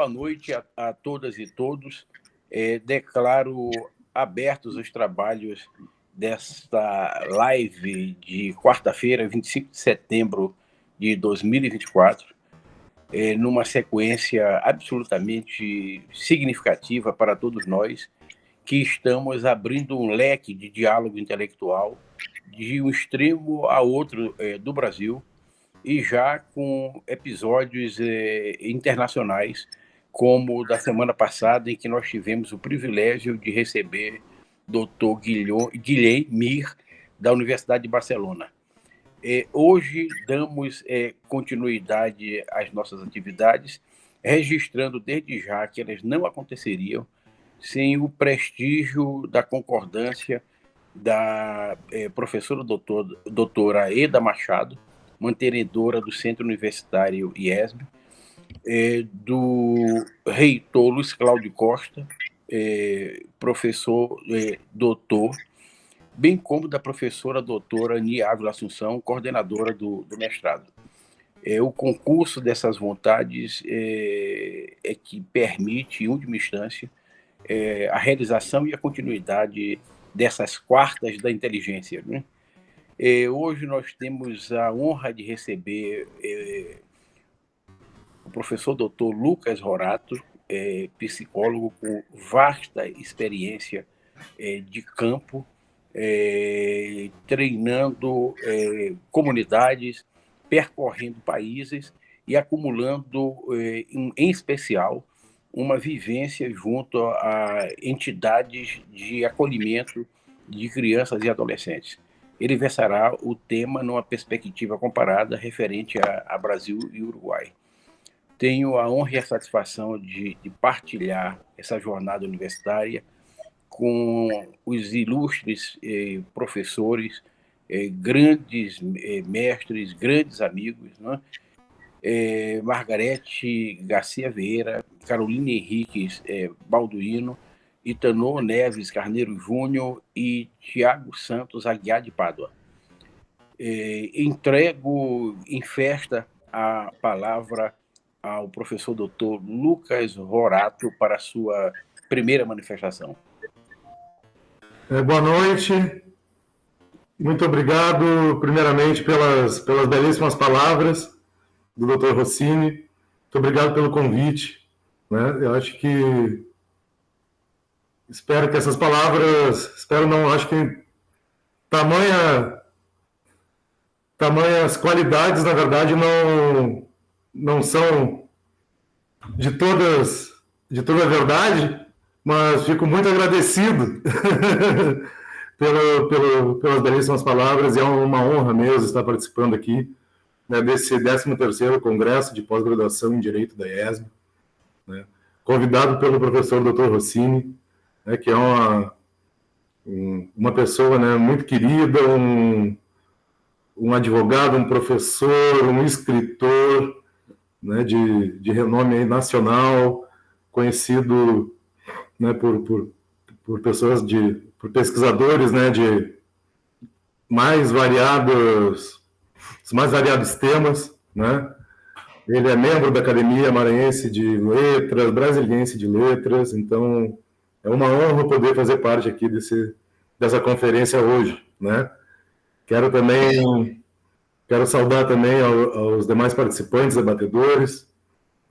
boa noite a todas e todos. Declaro abertos os trabalhos desta live de quarta-feira, 25 de setembro de 2024, numa sequência absolutamente significativa para todos nós, que estamos abrindo um leque de diálogo intelectual de um extremo a outro do Brasil, e já com episódios internacionais, como o da semana passada, em que nós tivemos o privilégio de receber Dr. Guilhem Mir, da Universidade de Barcelona. Hoje damos continuidade às nossas atividades, registrando desde já que elas não aconteceriam sem o prestígio da concordância da professora doutora Eda Machado, mantenedora do Centro Universitário IESB, do reitor Luiz Cláudio Costa, professor doutor, bem como da professora doutora Nia Ávila Assunção, coordenadora do mestrado. O concurso dessas vontades é que permite, em última instância, a realização e a continuidade dessas quartas da inteligência, né? Hoje nós temos a honra de receber o professor Dr. Lucas Horato, psicólogo com vasta experiência de campo, treinando comunidades, percorrendo países e acumulando, em especial, uma vivência junto a entidades de acolhimento de crianças e adolescentes. Ele versará o tema numa perspectiva comparada referente a Brasil e Uruguai. Tenho a honra e a satisfação de partilhar essa jornada universitária com os ilustres professores, grandes mestres, grandes amigos, né? Margarete Garcia Vieira, Carolina Henriques Balduino, Itanô Neves Carneiro Júnior e Tiago Santos Aguiar de Pádua. Entrego em festa a palavra ao professor doutor Lucas Horato para a sua primeira manifestação. Boa noite. Muito obrigado, primeiramente, pelas belíssimas palavras do Dr. Rossini. Muito obrigado pelo convite, né? Eu acho que espero que essas palavras, acho que tamanhas qualidades, na verdade, não são de toda a verdade, mas fico muito agradecido pelas belíssimas palavras, e é uma honra mesmo estar participando aqui, né, desse 13º Congresso de Pós-Graduação em Direito da IESB, né, convidado pelo professor Dr. Rossini, né, que é uma pessoa, né, muito querida, um advogado, um professor, um escritor, né, de renome nacional, conhecido, né, por pessoas por pesquisadores, né, de mais variados temas, né? Ele é membro da Academia Maranhense de Letras, Brasiliense de Letras, então é uma honra poder fazer parte aqui dessa conferência hoje, né? Quero saudar também aos demais participantes, debatedores,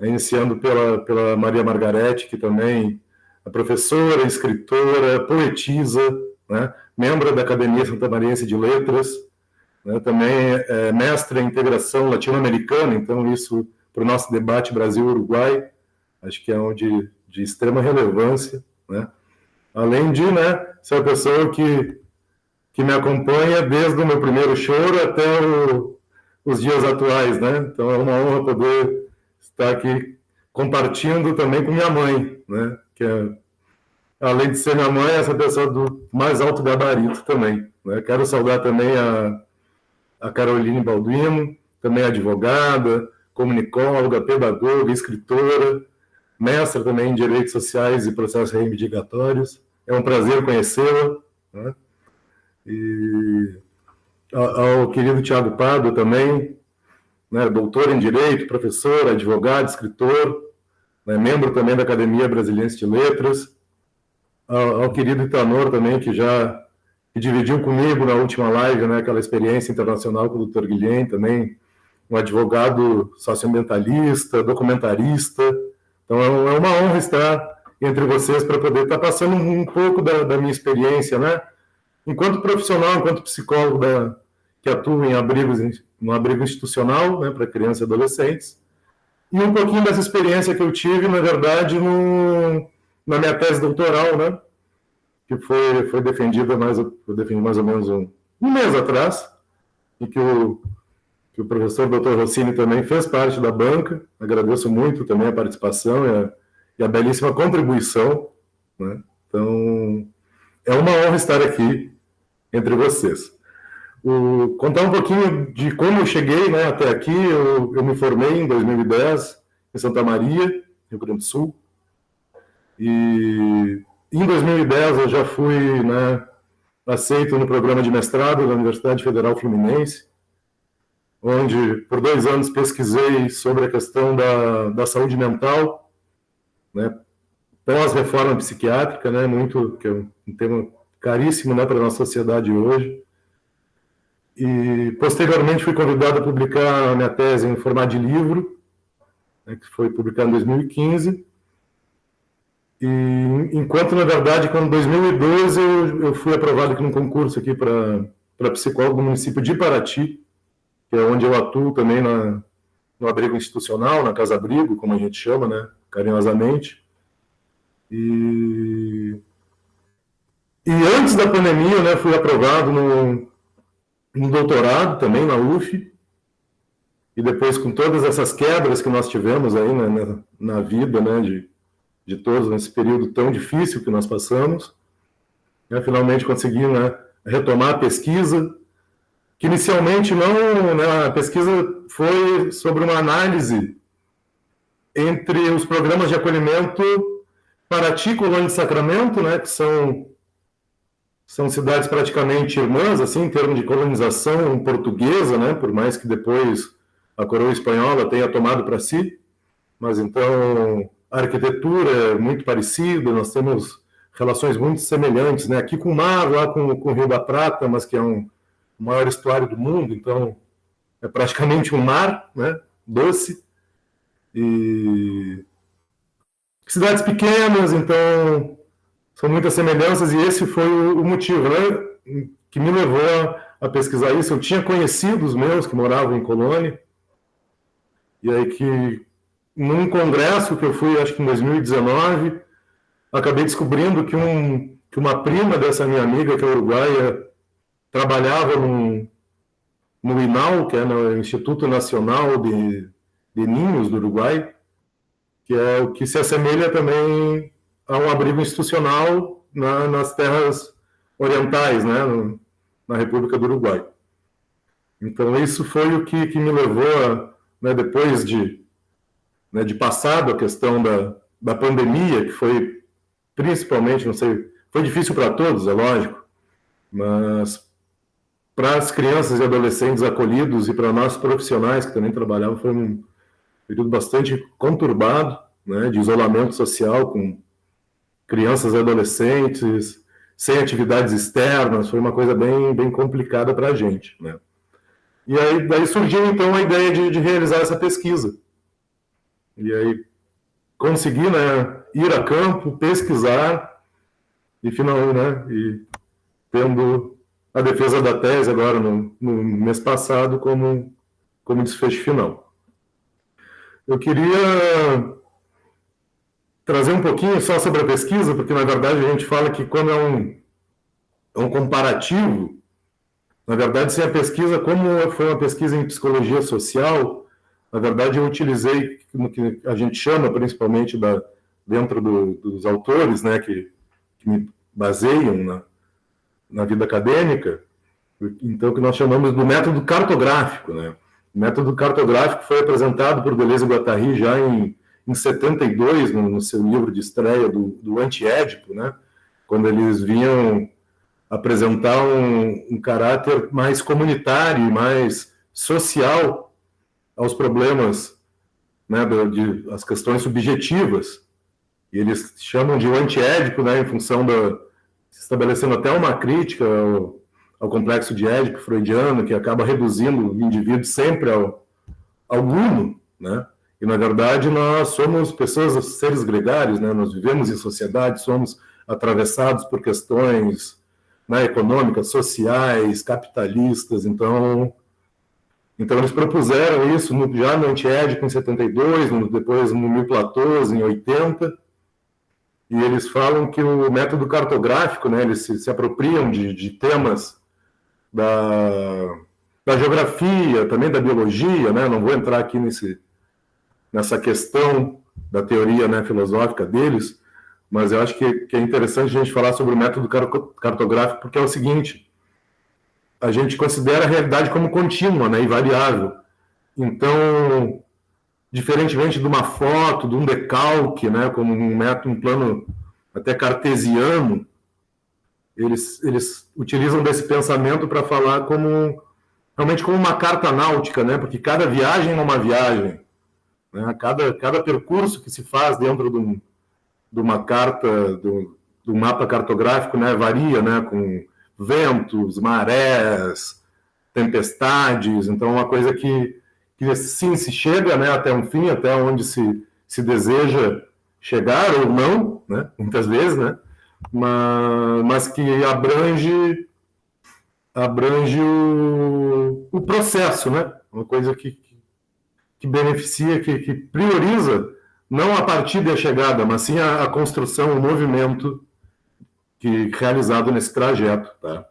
iniciando pela Maria Margarete, que também é professora, escritora, poetisa, né? Membro da Academia Santamariense de Letras, né? Também é mestra em integração latino-americana, então isso, para o nosso debate Brasil-Uruguai, acho que é de extrema relevância, né? Além de, né, ser uma pessoa que me acompanha desde o meu primeiro choro até os dias atuais, né? Então é uma honra poder estar aqui compartilhando também com minha mãe, né? Que além de ser minha mãe, essa pessoa do mais alto gabarito também, né? Quero saudar também a Caroline Balduino, também advogada, comunicóloga, pedagoga, escritora, mestra também em Direitos Sociais e Processos Reivindicatórios. É um prazer conhecê-la, né? E ao querido Tiago Pádua também, né, doutor em Direito, professor, advogado, escritor, né, membro também da Academia Brasiliense de Letras, ao querido Itanor também, que dividiu comigo na última live, né, aquela experiência internacional com o Dr. Guilhem também, um advogado socioambientalista, documentarista. Então é uma honra estar entre vocês para poder estar passando um pouco da minha experiência, né, enquanto profissional, enquanto psicólogo que atua no abrigo institucional, né, para crianças e adolescentes, e um pouquinho dessa experiência que eu tive, na verdade, na minha tese doutoral, né, que foi defendida mais ou menos um mês atrás, e que o professor Dr. Rossini também fez parte da banca. Agradeço muito também a participação e a belíssima contribuição, né? Então, é uma honra estar aqui entre vocês. Contar um pouquinho de como eu cheguei, né, até aqui. Eu me formei em 2010 em Santa Maria, Rio Grande do Sul, e em 2010 eu já fui, né, aceito no programa de mestrado da Universidade Federal Fluminense, onde por 2 anos pesquisei sobre a questão da saúde mental, né, pós-reforma psiquiátrica, né, que é um tema caríssimo, né, para a nossa sociedade hoje. E posteriormente fui convidado a publicar a minha tese em formato de livro, né, que foi publicado em 2015. E enquanto, na verdade, quando em 2012 eu fui aprovado aqui num concurso aqui para psicólogo no município de Paraty, que é onde eu atuo também no abrigo institucional, na Casa Abrigo, como a gente chama, né, carinhosamente. E antes da pandemia, né, fui aprovado no doutorado também na UF, e depois com todas essas quebras que nós tivemos aí, né, na vida, né, de todos nesse período tão difícil que nós passamos, né, finalmente consegui, né, retomar a pesquisa, que inicialmente não, né, a pesquisa foi sobre uma análise entre os programas de acolhimento Paraty, Colônia de Sacramento, né, que são cidades praticamente irmãs, assim, em termos de colonização portuguesa, né, por mais que depois a coroa espanhola tenha tomado para si, mas então a arquitetura é muito parecida, nós temos relações muito semelhantes, né, aqui com o mar, lá com o Rio da Prata, mas que é o maior estuário do mundo, então é praticamente um mar, né, doce, e cidades pequenas, então são muitas semelhanças, e esse foi o motivo, né, que me levou a pesquisar isso. Eu tinha conhecidos meus que moravam em Colônia, e aí que num congresso que eu fui, acho que em 2019, acabei descobrindo que uma prima dessa minha amiga, que é uruguaia, trabalhava no INAU, que é no Instituto Nacional de Ninhos do Uruguai, que é o que se assemelha também a um abrigo institucional nas terras orientais, né, na República do Uruguai. Então, isso foi o que me levou, né, depois de passado a questão da pandemia, que foi principalmente, não sei, foi difícil para todos, é lógico, mas para as crianças e adolescentes acolhidos e para nós profissionais que também trabalhavam, foi um período bastante conturbado, né, de isolamento social com crianças e adolescentes, sem atividades externas, foi uma coisa bem complicada para a gente, né. E aí daí surgiu então a ideia de realizar essa pesquisa. E aí consegui, né, ir a campo, pesquisar e finalmente, né, e tendo a defesa da tese agora no mês passado como desfecho final. Eu queria trazer um pouquinho só sobre a pesquisa, porque na verdade a gente fala que quando é um comparativo, na verdade, se a pesquisa, como foi uma pesquisa em psicologia social, na verdade eu utilizei no que a gente chama, principalmente dentro dos autores, né, que me baseiam na vida acadêmica, então que nós chamamos do método cartográfico, né? O método cartográfico foi apresentado por Deleuze e Guattari já em 72, no seu livro de estreia do Anti-Édipo, né? Quando eles vinham apresentar um caráter mais comunitário e mais social aos problemas né, as questões subjetivas, e eles chamam de antiédipo, né, em função estabelecendo até uma crítica ao complexo de Édipo freudiano, que acaba reduzindo o indivíduo sempre ao uno, né? E, na verdade, nós somos pessoas, seres gregários, né? Nós vivemos em sociedade, somos atravessados por questões, né, econômicas, sociais, capitalistas. Então eles propuseram isso já no Antiédipo, em 72, depois no Mil Platôs, em 80, e eles falam que o método cartográfico, né, eles se apropriam de temas da geografia, também da biologia, né? Não vou entrar aqui nessa questão da teoria, né, filosófica deles, mas eu acho que é interessante a gente falar sobre o método cartográfico, porque é o seguinte: a gente considera a realidade como contínua, né, e variável. Então, diferentemente de uma foto, de um decalque, né, como um plano até cartesiano, eles utilizam desse pensamento para falar realmente como uma carta náutica, né, porque cada viagem é uma viagem, né, cada percurso que se faz dentro de uma carta, do mapa cartográfico, né, varia, né, com ventos, marés, tempestades. Então, é uma coisa que sim, se chega, né, até um fim, até onde se deseja chegar ou não, né, muitas vezes, né, mas que abrange o processo, né, uma coisa que beneficia, que prioriza, não a partida e a chegada, mas sim a construção, o movimento realizado nesse trajeto, tá?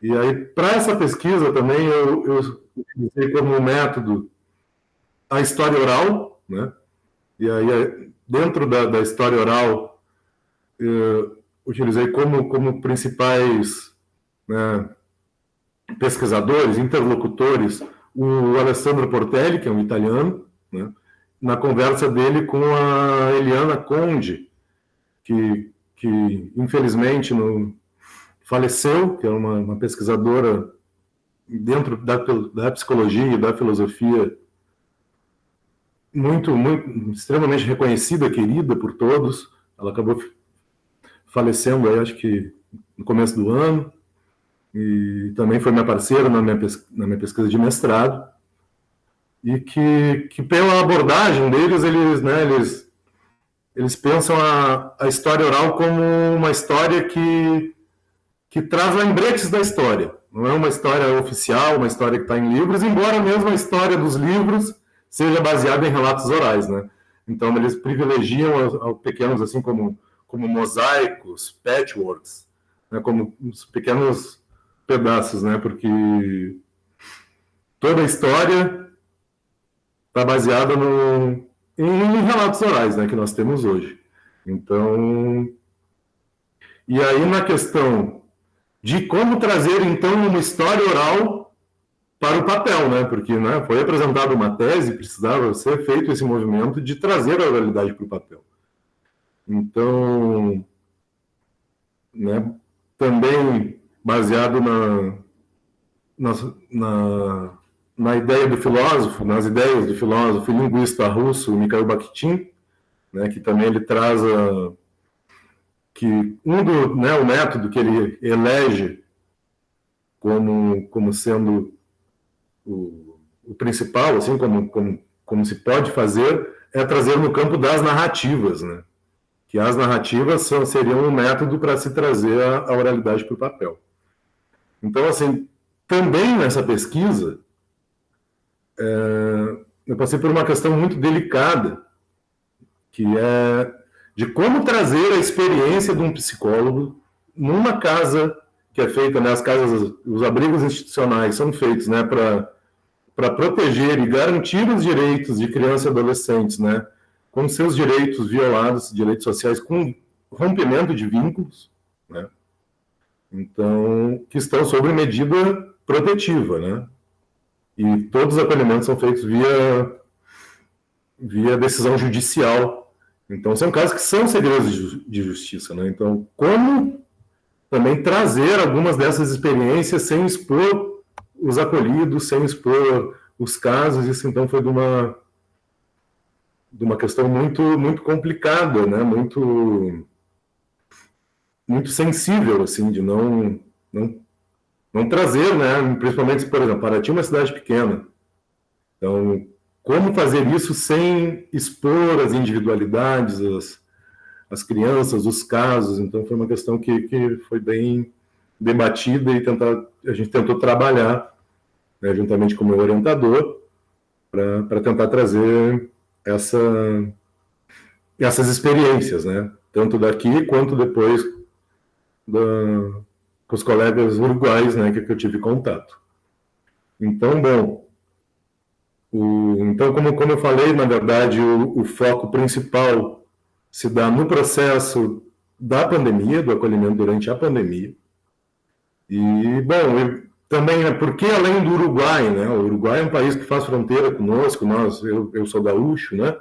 E aí, para essa pesquisa também, eu utilizei como método a história oral, né? E aí, dentro da história oral, eu utilizei como principais, né, pesquisadores, interlocutores, o Alessandro Portelli, que é um italiano, né, na conversa dele com a Eliana Conde, que infelizmente faleceu, que é uma pesquisadora dentro da psicologia e da filosofia muito, extremamente reconhecida, querida por todos. Ela acabou falecendo aí, acho que no começo do ano, e também foi minha parceira na minha pesquisa de mestrado, e que pela abordagem deles, eles pensam a história oral como uma história que traz lembretes da história. Não é uma história oficial, uma história que está em livros, embora mesmo a história dos livros seja baseada em relatos orais, né? Então, eles privilegiam pequenos, assim, como mosaicos, patchworks, né? Como uns pequenos pedaços, né? Porque toda a história está baseada em relatos orais, né? Que nós temos hoje. Então, e aí na questão de como trazer, então, uma história oral para o papel, né? Porque, né, foi apresentada uma tese, precisava ser feito esse movimento de trazer a oralidade para o papel. Então, né, também baseado na ideia do filósofo, nas ideias do filósofo e linguista russo Mikhail Bakhtin, né, que também ele traz o método que ele elege como sendo o principal, assim, como se pode fazer, é trazer no campo das narrativas, né? Que as narrativas seriam um método para se trazer a oralidade para o papel. Então, assim, também nessa pesquisa, eu passei por uma questão muito delicada, que é de como trazer a experiência de um psicólogo numa casa que é feita, né, os abrigos institucionais são feitos, né, para proteger e garantir os direitos de crianças e adolescentes, né, com seus direitos violados, direitos sociais, com rompimento de vínculos, né, então, que estão sob medida protetiva, né, e todos os acolhimentos são feitos via decisão judicial. Então, são casos que são segredos de justiça, né? Então, como também trazer algumas dessas experiências sem expor os acolhidos, sem expor os casos? Isso, então, foi de uma de uma questão muito complicada, né? Muito sensível, assim, de não trazer, né? Principalmente, por exemplo, Paraty é uma cidade pequena. Então, como fazer isso sem expor as individualidades, as crianças, os casos? Então, foi uma questão que foi bem debatida e a gente tentou trabalhar, né, juntamente com o meu orientador, para tentar trazer essas experiências, né? Tanto daqui quanto depois da, com os colegas uruguais, né, que eu tive contato. Então, bom, então como eu falei, na verdade, o foco principal se dá no processo da pandemia, do acolhimento durante a pandemia. E, bom, também, né, porque além do Uruguai, né, o Uruguai é um país que faz fronteira conosco, eu sou gaúcho, né,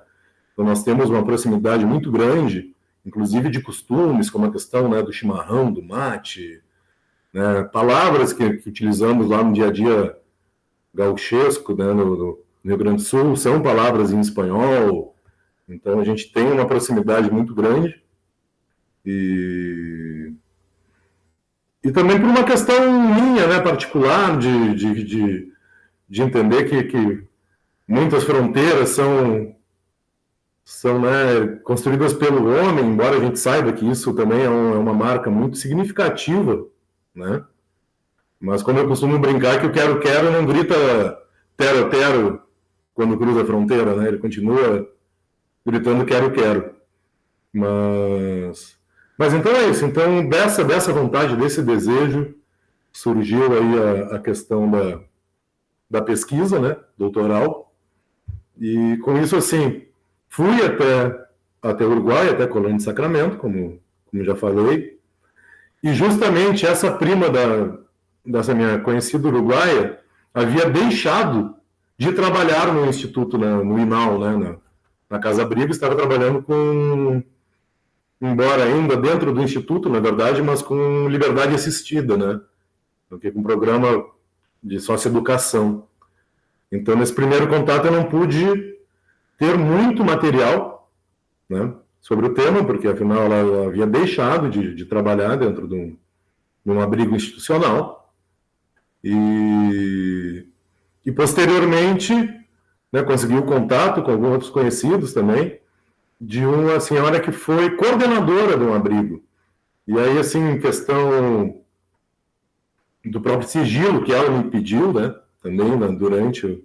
então nós temos uma proximidade muito grande, inclusive de costumes, como a questão, né, do chimarrão, do mate, né, palavras que utilizamos lá no dia a dia gauchesco, né, no Rio Grande do Sul, são palavras em espanhol, então a gente tem uma proximidade muito grande e também por uma questão minha, né, particular, de entender que muitas fronteiras são, né, construídas pelo homem, embora a gente saiba que isso também é uma marca muito significativa, né? Mas como eu costumo brincar que o quero-quero não grita tero-tero quando cruza a fronteira, né? Ele continua gritando quero-quero. Mas então é isso. Então, dessa vontade, desse desejo, surgiu aí a questão da pesquisa, né, doutoral. E com isso, assim, fui até o Uruguai, até Colônia de Sacramento, como já falei. E justamente essa prima dessa minha conhecida uruguaia havia deixado de trabalhar no instituto, no INAL, né, na Casa Abrigo, estava trabalhando embora ainda dentro do instituto, na verdade, mas com liberdade assistida, né, porque com programa de socioeducação. Então, nesse primeiro contato, eu não pude ter muito material, né, sobre o tema, porque afinal ela havia deixado de trabalhar dentro de um abrigo institucional. E posteriormente, né, consegui o contato com alguns outros conhecidos também, de uma senhora que foi coordenadora de um abrigo. E aí, assim, em questão do próprio sigilo que ela me pediu, né, também, né, durante...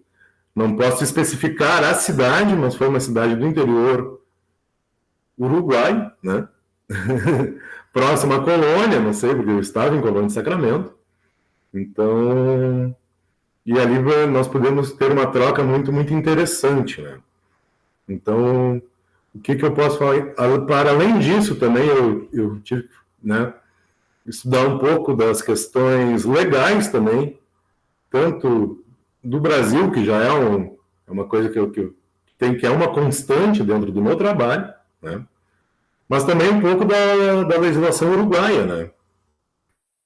Não posso especificar a cidade, mas foi uma cidade do interior Uruguai, né? Próxima à Colônia, não sei, porque eu estava em Colônia de Sacramento. Então, e ali nós podemos ter uma troca muito interessante, né? Então, o que eu posso falar? Para além disso, também eu tive que, né, estudar um pouco das questões legais também, tanto do Brasil, que já é uma coisa que é uma constante dentro do meu trabalho, né? Mas também um pouco da legislação uruguaia, né?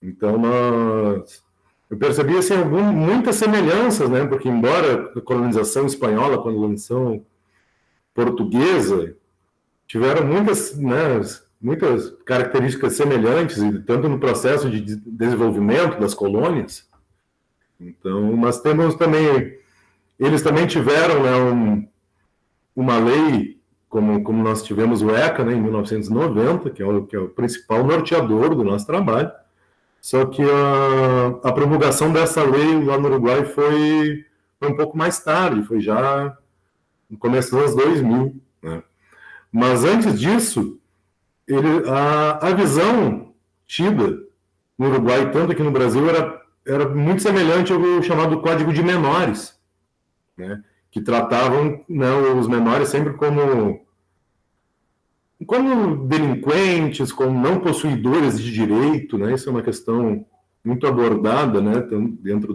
Então, eu percebi assim, muitas semelhanças, né? Porque embora a colonização espanhola, a colonização portuguesa tiveram muitas, né, muitas características semelhantes, tanto no processo de desenvolvimento das colônias. Então, mas temos também, eles também tiveram, né, uma lei, como nós tivemos o ECA, né, em 1990, que é o principal norteador do nosso trabalho. Só que a promulgação dessa lei lá no Uruguai foi um pouco mais tarde, foi já no começo dos anos 2000, né? Mas antes disso, a visão tida no Uruguai, tanto aqui no Brasil, era muito semelhante ao chamado Código de Menores, né? Que tratavam, né, os menores sempre como delinquentes, como não possuidores de direito, né? Isso é uma questão muito abordada, né, dentro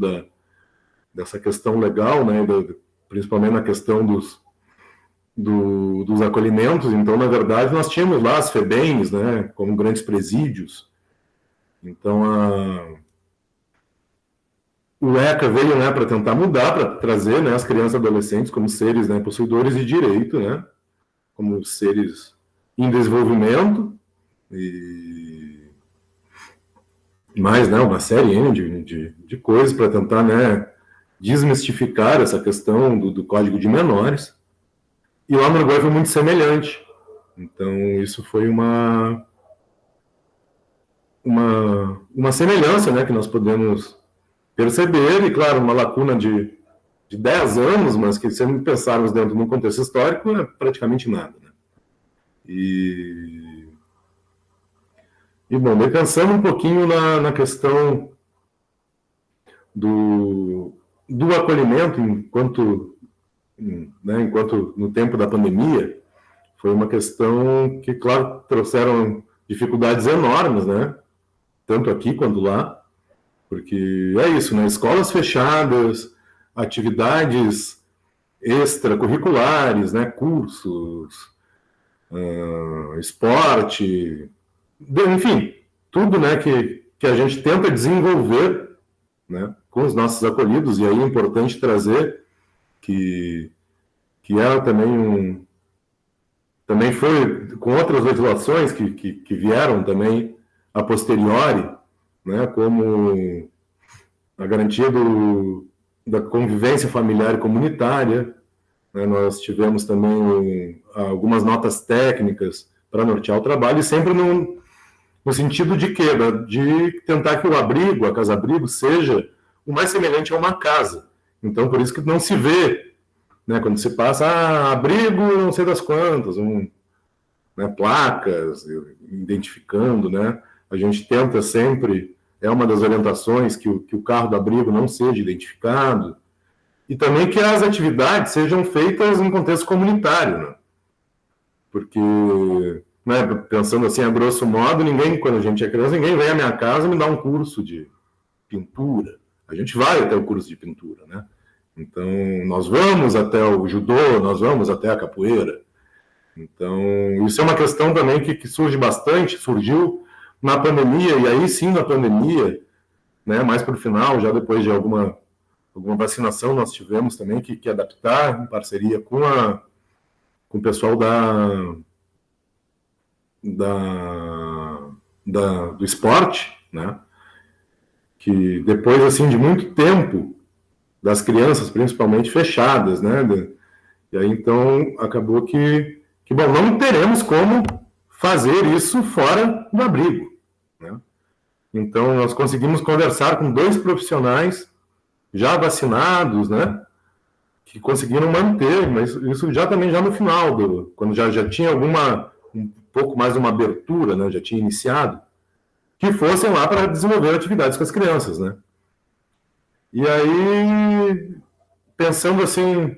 dessa questão legal, né, principalmente na questão dos acolhimentos. Então, na verdade, nós tínhamos lá as FEBEMs, né, como grandes presídios. Então, o ECA veio, né, para tentar mudar, para trazer, né, as crianças e adolescentes como seres, né, possuidores de direito, né, como seres em desenvolvimento, e mais, né, uma série de coisas para tentar, né, desmistificar essa questão do código de menores. E lá no Uruguai foi muito semelhante. Então, isso foi uma semelhança, né, que nós podemos perceber, e claro, uma lacuna de 10 anos, mas que, se pensarmos dentro de um contexto histórico, é praticamente nada. Né? E bom, daí pensando um pouquinho na questão do acolhimento enquanto no tempo da pandemia, foi uma questão que, claro, trouxeram dificuldades enormes, né? Tanto aqui quanto lá, porque é isso, né? Escolas fechadas, atividades extracurriculares, né? Cursos, esporte, enfim, tudo, né, que a gente tenta desenvolver, né, com os nossos acolhidos. E aí é importante trazer que ela também foi com outras legislações que vieram também a posteriori, né, como a garantia da convivência familiar e comunitária. Né, nós tivemos também algumas notas técnicas para nortear o trabalho, e sempre no sentido de quê? De tentar que o abrigo, a casa-abrigo, seja o mais semelhante a uma casa. Então, por isso que não se vê, né, quando se passa, abrigo não sei das quantas, né, placas, identificando, né? A gente tenta sempre, é uma das orientações, que o carro do abrigo não seja identificado, e também que as atividades sejam feitas em contexto comunitário, né? Porque, né, pensando assim, a grosso modo, quando a gente é criança, ninguém vem à minha casa e me dá um curso de pintura. A gente vai até o curso de pintura, né? Então, nós vamos até o judô, nós vamos até a capoeira. Então, isso é uma questão também que surgiu na pandemia, e aí sim, na pandemia, né, mais para o final, já depois de alguma vacinação, nós tivemos também que adaptar, em parceria com o pessoal do esporte, né, que depois, assim, de muito tempo, das crianças, principalmente, fechadas, né, e aí, então, acabou que bom, não teremos como fazer isso fora do abrigo, né? Então, nós conseguimos conversar com 2 profissionais já vacinados, né, que conseguiram manter, mas isso já no final, quando já tinha um pouco mais uma abertura, né, já tinha iniciado, que fossem lá para desenvolver atividades com as crianças, né. E aí, pensando assim,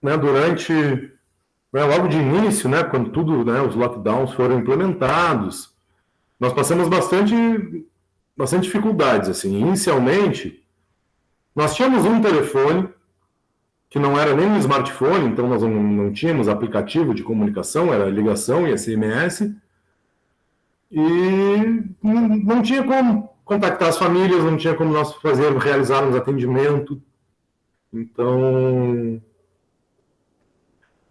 né, durante, né, logo de início, né, quando tudo, né, os lockdowns foram implementados, nós passamos bastante dificuldades, assim. Inicialmente, nós tínhamos um telefone que não era nem um smartphone, então nós não tínhamos aplicativo de comunicação, era ligação e SMS, e não tinha como contactar as famílias, não tinha como nós realizarmos atendimento. Então,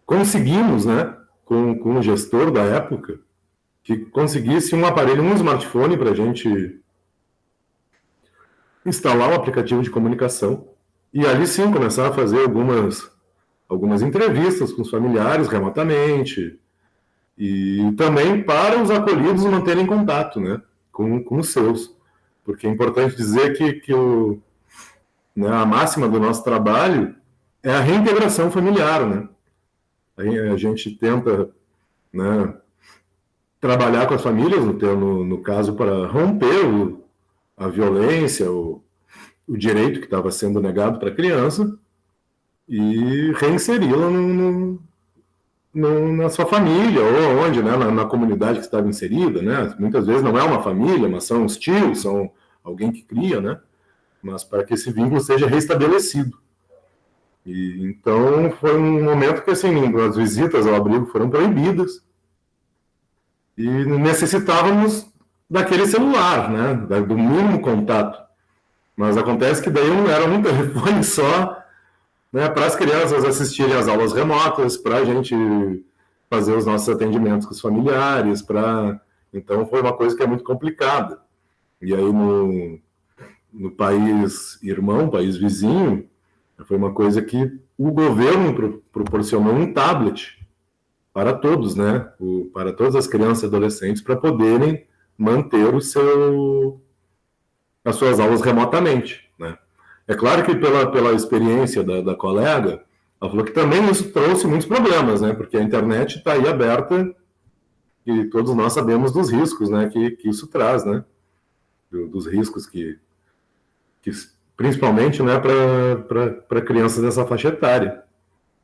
conseguimos, né, com o gestor da época, que conseguisse um aparelho, um smartphone, para a gente instalar um aplicativo de comunicação, e ali sim começar a fazer algumas entrevistas com os familiares remotamente, e também para os acolhidos manterem contato, né, com os seus. Porque é importante dizer que né, a máxima do nosso trabalho é a reintegração familiar, né? A gente tenta, né, trabalhar com as famílias, no caso, para romper a violência, o direito que estava sendo negado para a criança, e reinseri-la na sua família, ou onde, né, na comunidade que estava inserida, né? Muitas vezes não é uma família, mas são os tios, são alguém que cria, né? Mas para que esse vínculo seja restabelecido. E então foi um momento que, assim, as visitas ao abrigo foram proibidas e necessitávamos daquele celular, né? Do mínimo contato. Mas acontece que daí não era um telefone só, né, para as crianças assistirem às aulas remotas, para a gente fazer os nossos atendimentos com os familiares, então foi uma coisa que é muito complicada. E aí no país irmão, país vizinho, foi uma coisa que o governo proporcionou um tablet para todos, né? Para todas as crianças e adolescentes, para poderem manter as suas aulas remotamente, né? É claro que pela experiência da colega, ela falou que também isso trouxe muitos problemas, né? Porque a internet está aí aberta e todos nós sabemos dos riscos, né? Que isso traz, né? Dos riscos que principalmente, né? Para crianças dessa faixa etária.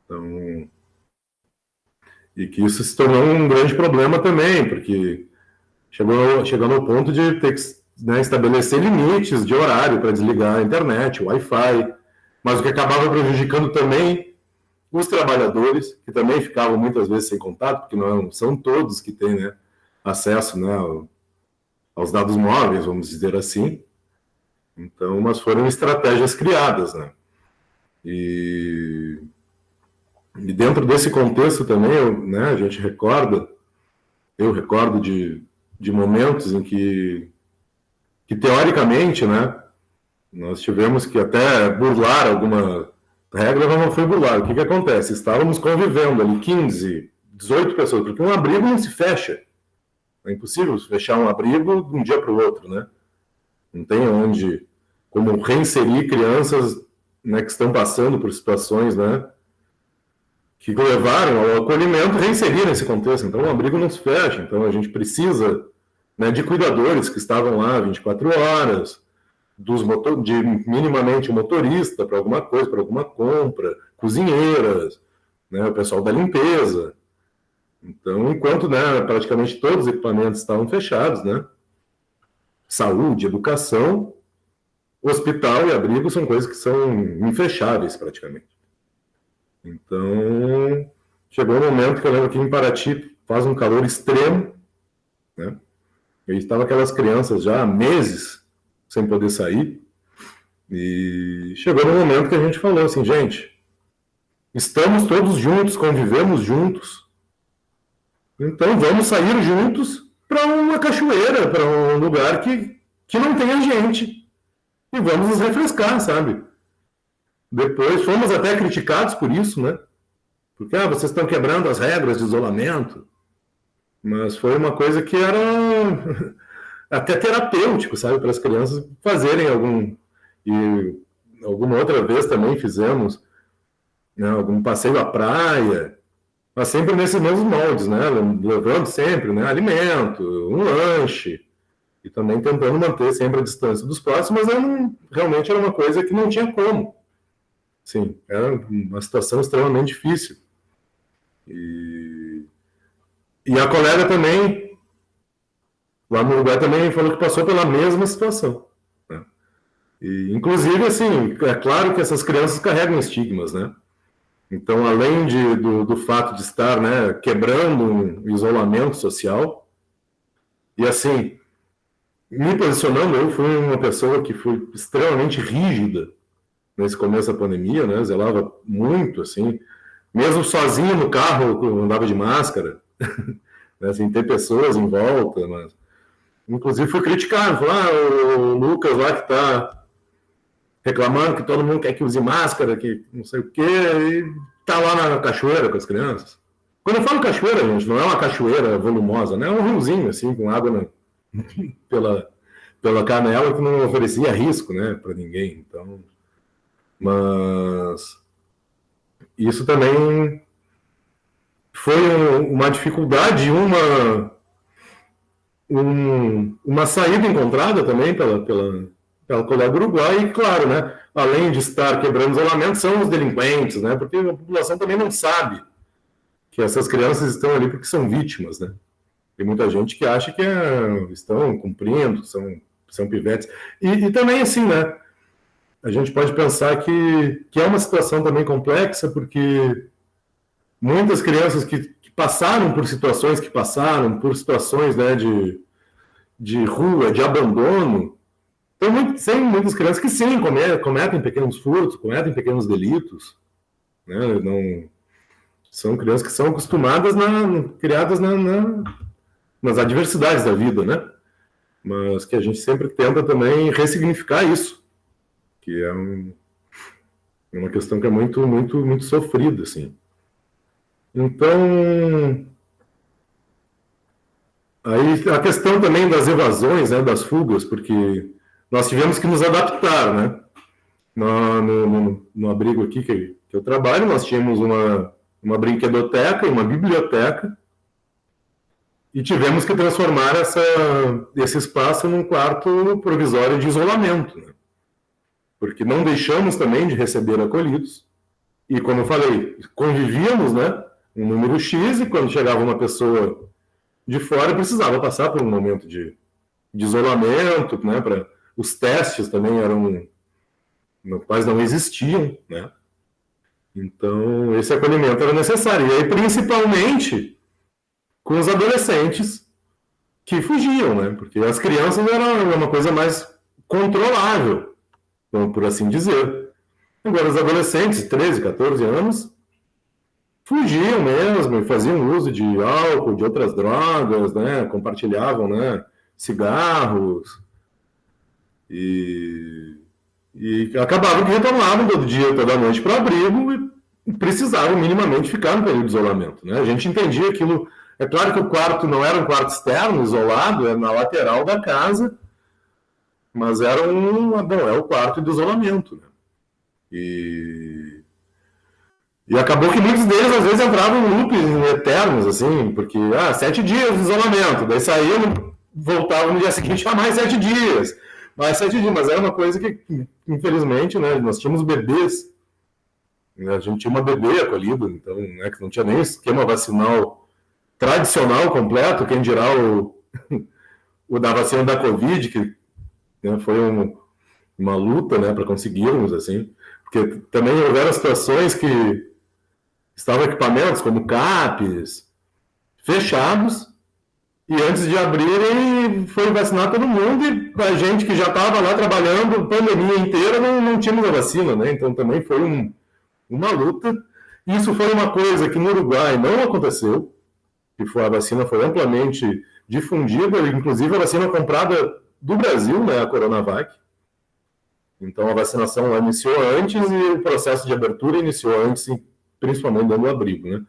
Então, e que isso se tornou um grande problema também, porque chegou ao ponto de ter que, né, estabelecer limites de horário para desligar a internet, o Wi-Fi, mas o que acabava prejudicando também os trabalhadores, que também ficavam muitas vezes sem contato, porque não são todos que têm, né, acesso, né, aos dados móveis, vamos dizer assim. Então, mas foram estratégias criadas, né? E dentro desse contexto também, né, a gente eu recordo de momentos em que teoricamente, né, nós tivemos que até burlar alguma regra, mas não foi burlar. O que acontece? Estávamos convivendo ali 15, 18 pessoas, porque um abrigo não se fecha. É impossível fechar um abrigo de um dia para o outro, né? Não tem como reinserir crianças, né, que estão passando por situações, né, que levaram ao acolhimento, reinserir nesse contexto. Então, o abrigo não se fecha. Então, a gente precisa, né, de cuidadores que estavam lá 24 horas, de minimamente um motorista para alguma coisa, para alguma compra, cozinheiras, né, o pessoal da limpeza. Então, enquanto, né, praticamente todos os equipamentos estavam fechados, né, saúde, educação, hospital e abrigo são coisas que são infecháveis praticamente. Então, chegou um momento que eu lembro que em Paraty faz um calor extremo, né? E estavam aquelas crianças já há meses sem poder sair. E chegou um momento que a gente falou assim, gente, estamos todos juntos, convivemos juntos, então vamos sair juntos para uma cachoeira, para um lugar que não tenha gente. E vamos nos refrescar, sabe? Depois fomos até criticados por isso, né? Porque vocês estão quebrando as regras de isolamento. Mas foi uma coisa que era até terapêutico, sabe? Para as crianças fazerem E alguma outra vez também fizemos, né, algum passeio à praia, mas sempre nesses mesmos moldes, né? Levando sempre, né, alimento, um lanche, e também tentando manter sempre a distância dos próximos, mas realmente era uma coisa que não tinha como. Sim, era uma situação extremamente difícil. E a colega também, lá no lugar também, falou que passou pela mesma situação. Né? E, inclusive, assim, é claro que essas crianças carregam estigmas, né? Então, além do fato de estar, né, quebrando um isolamento social, e assim, me posicionando, eu fui uma pessoa que foi extremamente rígida nesse começo da pandemia, né? Zelava muito, assim, mesmo sozinho no carro, eu andava de máscara, né, sem ter pessoas em volta, mas inclusive fui criticado, o Lucas lá que está reclamando que todo mundo quer que use máscara, que não sei o quê, e tá lá na cachoeira com as crianças. Quando eu falo cachoeira, gente, não é uma cachoeira volumosa, né? É um riozinho, assim, com água pela canela, que não oferecia risco, né, para ninguém. Então, mas isso também foi uma dificuldade, uma saída encontrada também pela colega uruguaia, e claro, né, além de estar quebrando isolamento, são os delinquentes, né, porque a população também não sabe que essas crianças estão ali porque são vítimas, né. Tem muita gente que acha que estão cumprindo, são pivetes. E também, assim, né, a gente pode pensar que é uma situação também complexa, porque muitas crianças que passaram por situações que passaram, por situações, né, de rua, de abandono, tem muitas crianças que sim, cometem pequenos furtos, cometem pequenos delitos, né? Não, são crianças que são acostumadas, criadas nas adversidades da vida, né? Mas que a gente sempre tenta também ressignificar isso, que é uma questão que é muito, muito, muito sofrida, assim. Então, aí a questão também das evasões, né, das fugas, porque nós tivemos que nos adaptar, né? No abrigo aqui que eu trabalho, nós tínhamos uma brinquedoteca e uma biblioteca, e tivemos que transformar esse espaço num quarto provisório de isolamento, né? Porque não deixamos também de receber acolhidos, e como eu falei, convivíamos, né, um número X, e quando chegava uma pessoa de fora, precisava passar por um momento de isolamento, né, os testes também quase não existiam, né? Então, esse acolhimento era necessário. E aí, principalmente, com os adolescentes que fugiam, né? Porque as crianças eram uma coisa mais controlável, por assim dizer. Agora, os adolescentes, 13, 14 anos, fugiam mesmo e faziam uso de álcool, de outras drogas, né? Compartilhavam, né, cigarros e acabavam que retornavam todo dia, toda noite para o abrigo e precisavam minimamente ficar no período de isolamento, né? A gente entendia aquilo. É claro que o quarto não era um quarto externo, isolado, era na lateral da casa, mas era é o quarto de isolamento, né? E acabou que muitos deles, às vezes, entravam em loops eternos, assim, porque, 7 dias de isolamento, daí saíam, voltavam no dia seguinte, mais 7 dias, mas era uma coisa que, infelizmente, né, nós tínhamos bebês, né, a gente tinha uma bebê acolhida, então, né, que não tinha nem esquema vacinal tradicional completo, quem dirá o da vacina da Covid, que, né, foi uma luta, né, para conseguirmos, assim, porque também houveram situações que estavam equipamentos como CAPs fechados, e antes de abrirem foi vacinar todo mundo, e a gente que já estava lá trabalhando a pandemia inteira não tínhamos a vacina, né? Então também foi uma luta. Isso foi uma coisa que no Uruguai não aconteceu, que a vacina foi amplamente difundida, inclusive a vacina comprada do Brasil, né, a Coronavac. Então a vacinação iniciou antes e o processo de abertura iniciou antes, principalmente dando abrigo, né?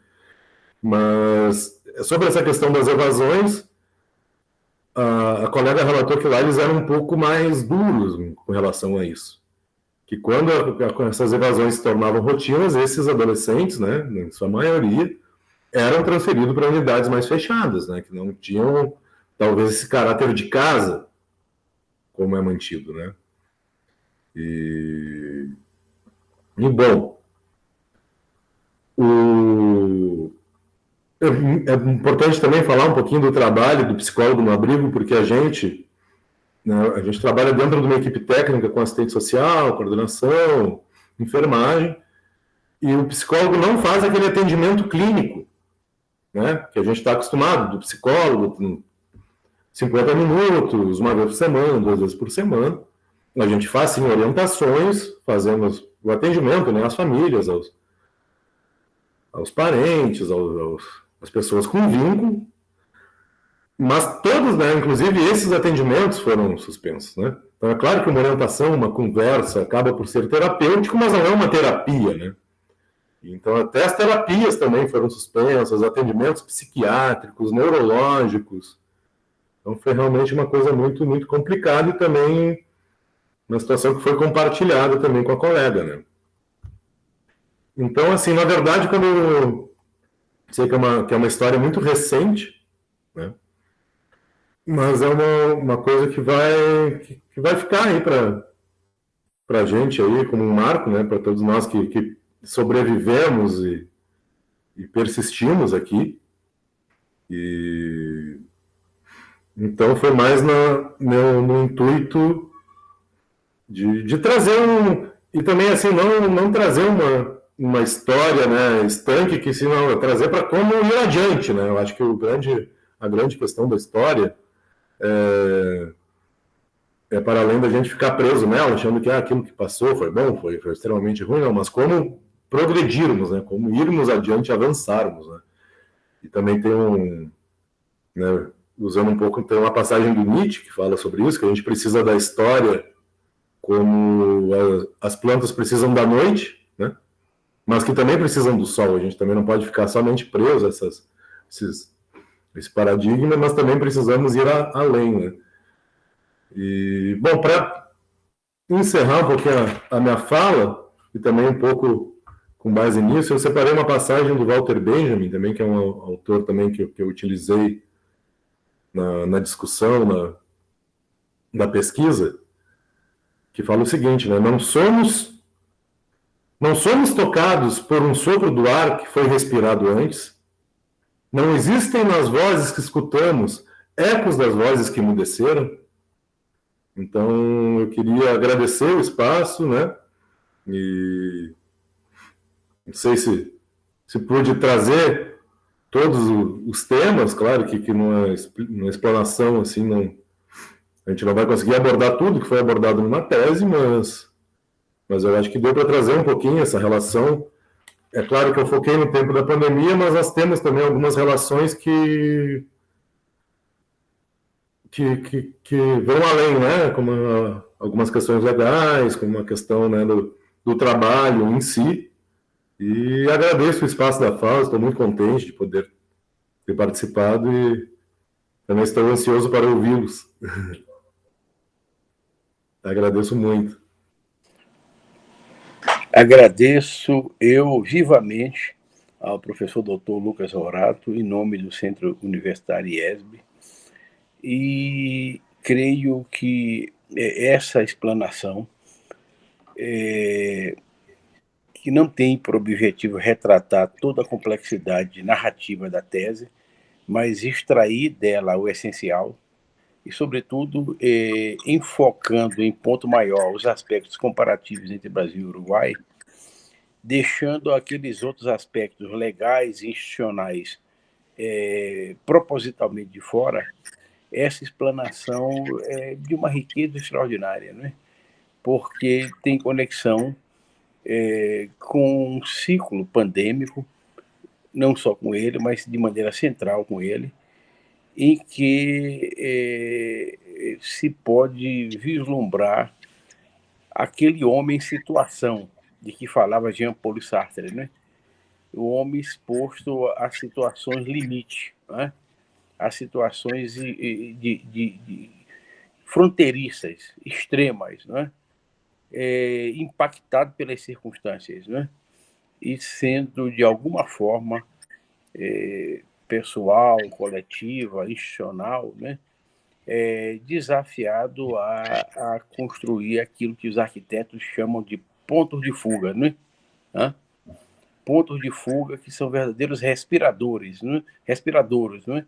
Mas sobre essa questão das evasões, a colega relatou que lá eles eram um pouco mais duros com relação a isso. Que quando essas evasões se tornavam rotinas, esses adolescentes, né, em sua maioria, eram transferidos para unidades mais fechadas, né, que não tinham, talvez, esse caráter de casa, como é mantido, né? E bom, é importante também falar um pouquinho do trabalho do psicólogo no abrigo, porque a gente trabalha dentro de uma equipe técnica com assistente social, coordenação, enfermagem, e o psicólogo não faz aquele atendimento clínico, né, que a gente está acostumado, do psicólogo, 50 minutos, uma vez por semana, 2 vezes por semana. A gente faz, sim, orientações, fazemos o atendimento, né, às famílias, aos parentes, às pessoas com vínculo, mas todos, né, inclusive esses atendimentos foram suspensos, né? Então é claro que uma orientação, uma conversa acaba por ser terapêutico, mas não é uma terapia, né? Então até as terapias também foram suspensas, atendimentos psiquiátricos, neurológicos. Então foi realmente uma coisa muito, muito complicada e também uma situação que foi compartilhada também com a colega, né? Então, assim, na verdade, quando eu sei que é uma história muito recente, né? Mas é uma coisa que vai ficar aí para a gente aí como um marco, né? Para todos nós que sobrevivemos e persistimos aqui. E então foi mais no intuito de trazer e também assim não trazer uma história, né, estanque, que se não trazer para como ir adiante, né? Eu acho que a grande questão da história é para além da gente ficar preso nela, achando que aquilo que passou foi bom, foi extremamente ruim, não, mas como progredirmos, né? Como irmos adiante, avançarmos, né? E também tem né, usando um pouco, tem uma passagem do Nietzsche que fala sobre isso, que a gente precisa da história como as plantas precisam da noite, né? Mas que também precisam do sol. A gente também não pode ficar somente preso a esse paradigma, mas também precisamos ir além, né? E, bom, para encerrar um pouquinho a minha fala, e também um pouco com base nisso, eu separei uma passagem do Walter Benjamin, também, que é um autor também que eu utilizei na discussão, na pesquisa, que fala o seguinte, né? Não somos tocados por um sopro do ar que foi respirado antes. Não existem nas vozes que escutamos ecos das vozes que emudeceram. Então, eu queria agradecer o espaço, né? E não sei se pude trazer todos os temas, claro que numa explanação assim, não, a gente não vai conseguir abordar tudo que foi abordado numa tese, mas eu acho que deu para trazer um pouquinho essa relação. É claro que eu foquei no tempo da pandemia, mas nós temos também algumas relações que vão além, né? Como algumas questões legais, como uma questão, né, do trabalho em si. E agradeço o espaço da fala, estou muito contente de poder ter participado e também estou ansioso para ouvi-los. Agradeço muito. Agradeço eu vivamente ao professor Dr. Lucas Horato, em nome do Centro Universitário IESB, e creio que essa explanação, que não tem por objetivo retratar toda a complexidade narrativa da tese, mas extrair dela o essencial e, sobretudo, enfocando em ponto maior os aspectos comparativos entre Brasil e Uruguai, deixando aqueles outros aspectos legais e institucionais propositalmente de fora. Essa explanação é de uma riqueza extraordinária, né? Porque tem conexão com um ciclo pandêmico, não só com ele, mas de maneira central com ele, em que se pode vislumbrar aquele homem em situação de que falava Jean-Paul Sartre, né? O homem exposto a situações limite, né? A situações de fronteiriças, extremas, né? Impactado pelas circunstâncias, né? E sendo, de alguma forma, pessoal, coletiva, institucional, né? Desafiado a construir aquilo que os arquitetos chamam de pontos de fuga, né? Pontos de fuga que são verdadeiros respiradores, né? Respiradores, né?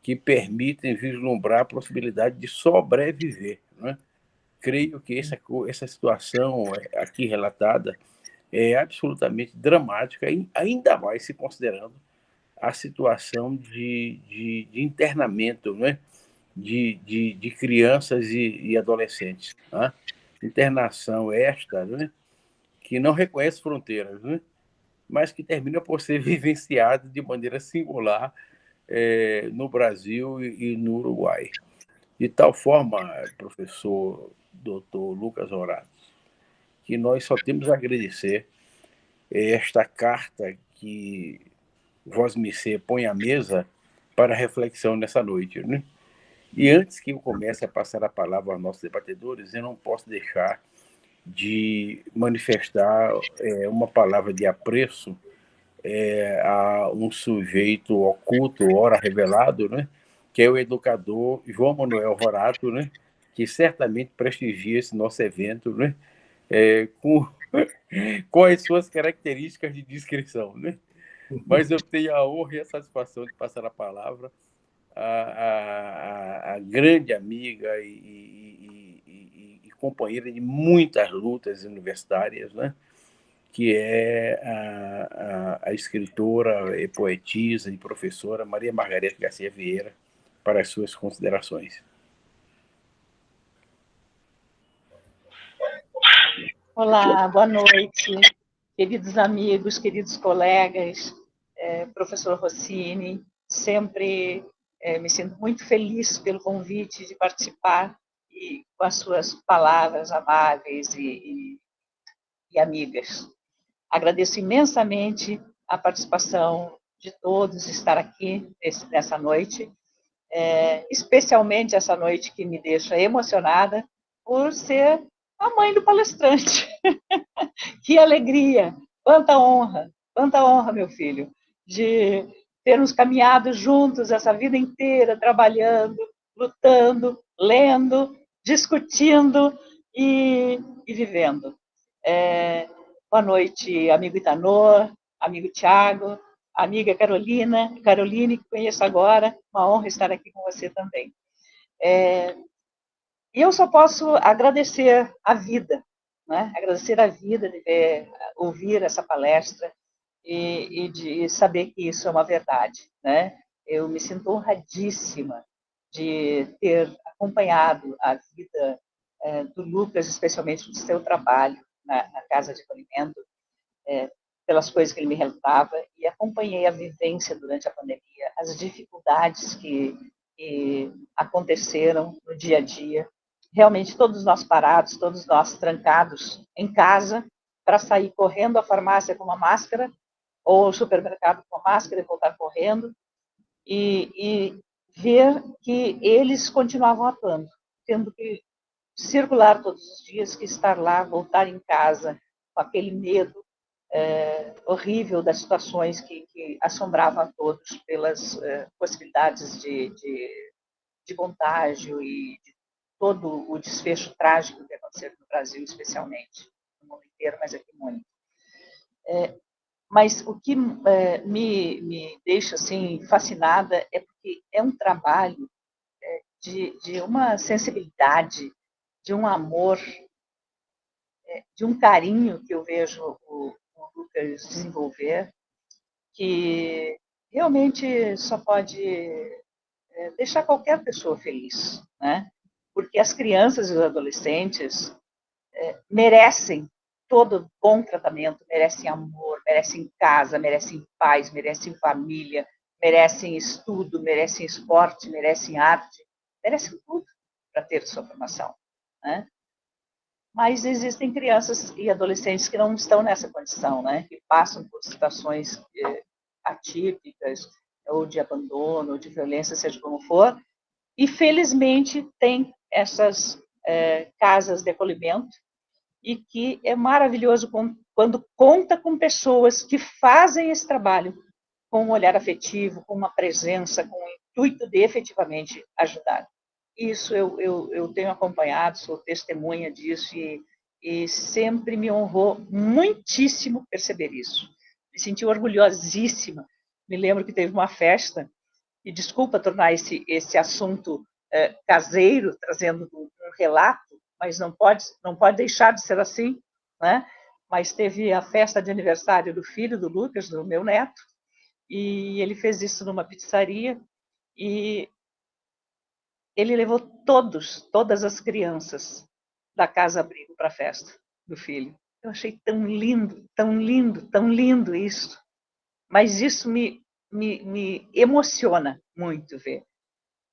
Que permitem vislumbrar a possibilidade de sobreviver, né? Creio que essa situação aqui relatada é absolutamente dramática, ainda mais se considerando a situação de internamento, né? de crianças e adolescentes. Né? Internação esta, né? Que não reconhece fronteiras, né? Mas que termina por ser vivenciada de maneira singular no Brasil e no Uruguai. De tal forma, professor doutor Lucas Horato, que nós só temos a agradecer esta carta que Vós Missê põe à mesa para reflexão nessa noite, né? E antes que eu comece a passar a palavra aos nossos debatedores, eu não posso deixar de manifestar uma palavra de apreço a um sujeito oculto, ora revelado, né? Que é o educador João Manuel Horato, né? Que certamente prestigia esse nosso evento, né? Com as suas características de descrição, né? Mas eu tenho a honra e a satisfação de passar a palavra a grande amiga e companheira de muitas lutas universitárias, né? Que é a escritora, e poetisa e professora Maria Margarete Garcia Vieira, para as suas considerações. Olá, boa noite. queridos amigos, queridos colegas, professor Rossini, sempre me sinto muito feliz pelo convite de participar e com as suas palavras amáveis e amigas. Agradeço imensamente a participação de todos, estar aqui nessa noite, especialmente essa noite que me deixa emocionada por ser a mãe do palestrante. Que alegria, quanta honra, meu filho, de termos caminhado juntos essa vida inteira, trabalhando, lutando, lendo, discutindo e vivendo. Boa noite, amigo Itanor, amigo Tiago, amiga Caroline, que conheço agora, uma honra estar aqui com você também. E eu só posso agradecer a vida, né? Agradecer a vida de ouvir essa palestra e de saber que isso é uma verdade, né? Eu me sinto honradíssima de ter acompanhado a vida do Lucas, especialmente do seu trabalho na Casa de Acolhimento, pelas coisas que ele me relatava, e acompanhei a vivência durante a pandemia, as dificuldades que aconteceram no dia a dia. Realmente, todos nós parados, todos nós trancados em casa, para sair correndo à farmácia com uma máscara, ou ao supermercado com uma máscara e voltar correndo, e ver que eles continuavam atuando, tendo que circular todos os dias, que estar lá, voltar em casa, com aquele medo horrível das situações que assombravam a todos pelas possibilidades de contágio e de todo o desfecho trágico que aconteceu no Brasil, especialmente, no mundo inteiro, mas aqui muito. Mas o que me deixa assim fascinada é porque é um trabalho de uma sensibilidade, de um amor, de um carinho que eu vejo o Lucas desenvolver, que realmente só pode deixar qualquer pessoa feliz, né? Porque as crianças e os adolescentes merecem todo bom tratamento, merecem amor, merecem casa, merecem paz, merecem família, merecem estudo, merecem esporte, merecem arte, merecem tudo para ter sua formação, né? Mas existem crianças e adolescentes que não estão nessa condição, né? Que passam por situações atípicas, ou de abandono, ou de violência, seja como for, e felizmente tem essas casas de acolhimento, e que é maravilhoso quando conta com pessoas que fazem esse trabalho com um olhar afetivo, com uma presença, com o intuito de efetivamente ajudar. Isso eu tenho acompanhado, sou testemunha disso, e sempre me honrou muitíssimo perceber isso. Me senti orgulhosíssima. Me lembro que teve uma festa, e desculpa tornar esse assunto caseiro, trazendo um relato, mas não pode deixar de ser assim, né? Mas teve a festa de aniversário do filho do Lucas, do meu neto, e ele fez isso numa pizzaria, e ele levou todas as crianças da Casa Abrigo para a festa do filho. Eu achei tão lindo, tão lindo, tão lindo isso. Mas isso me emociona muito ver.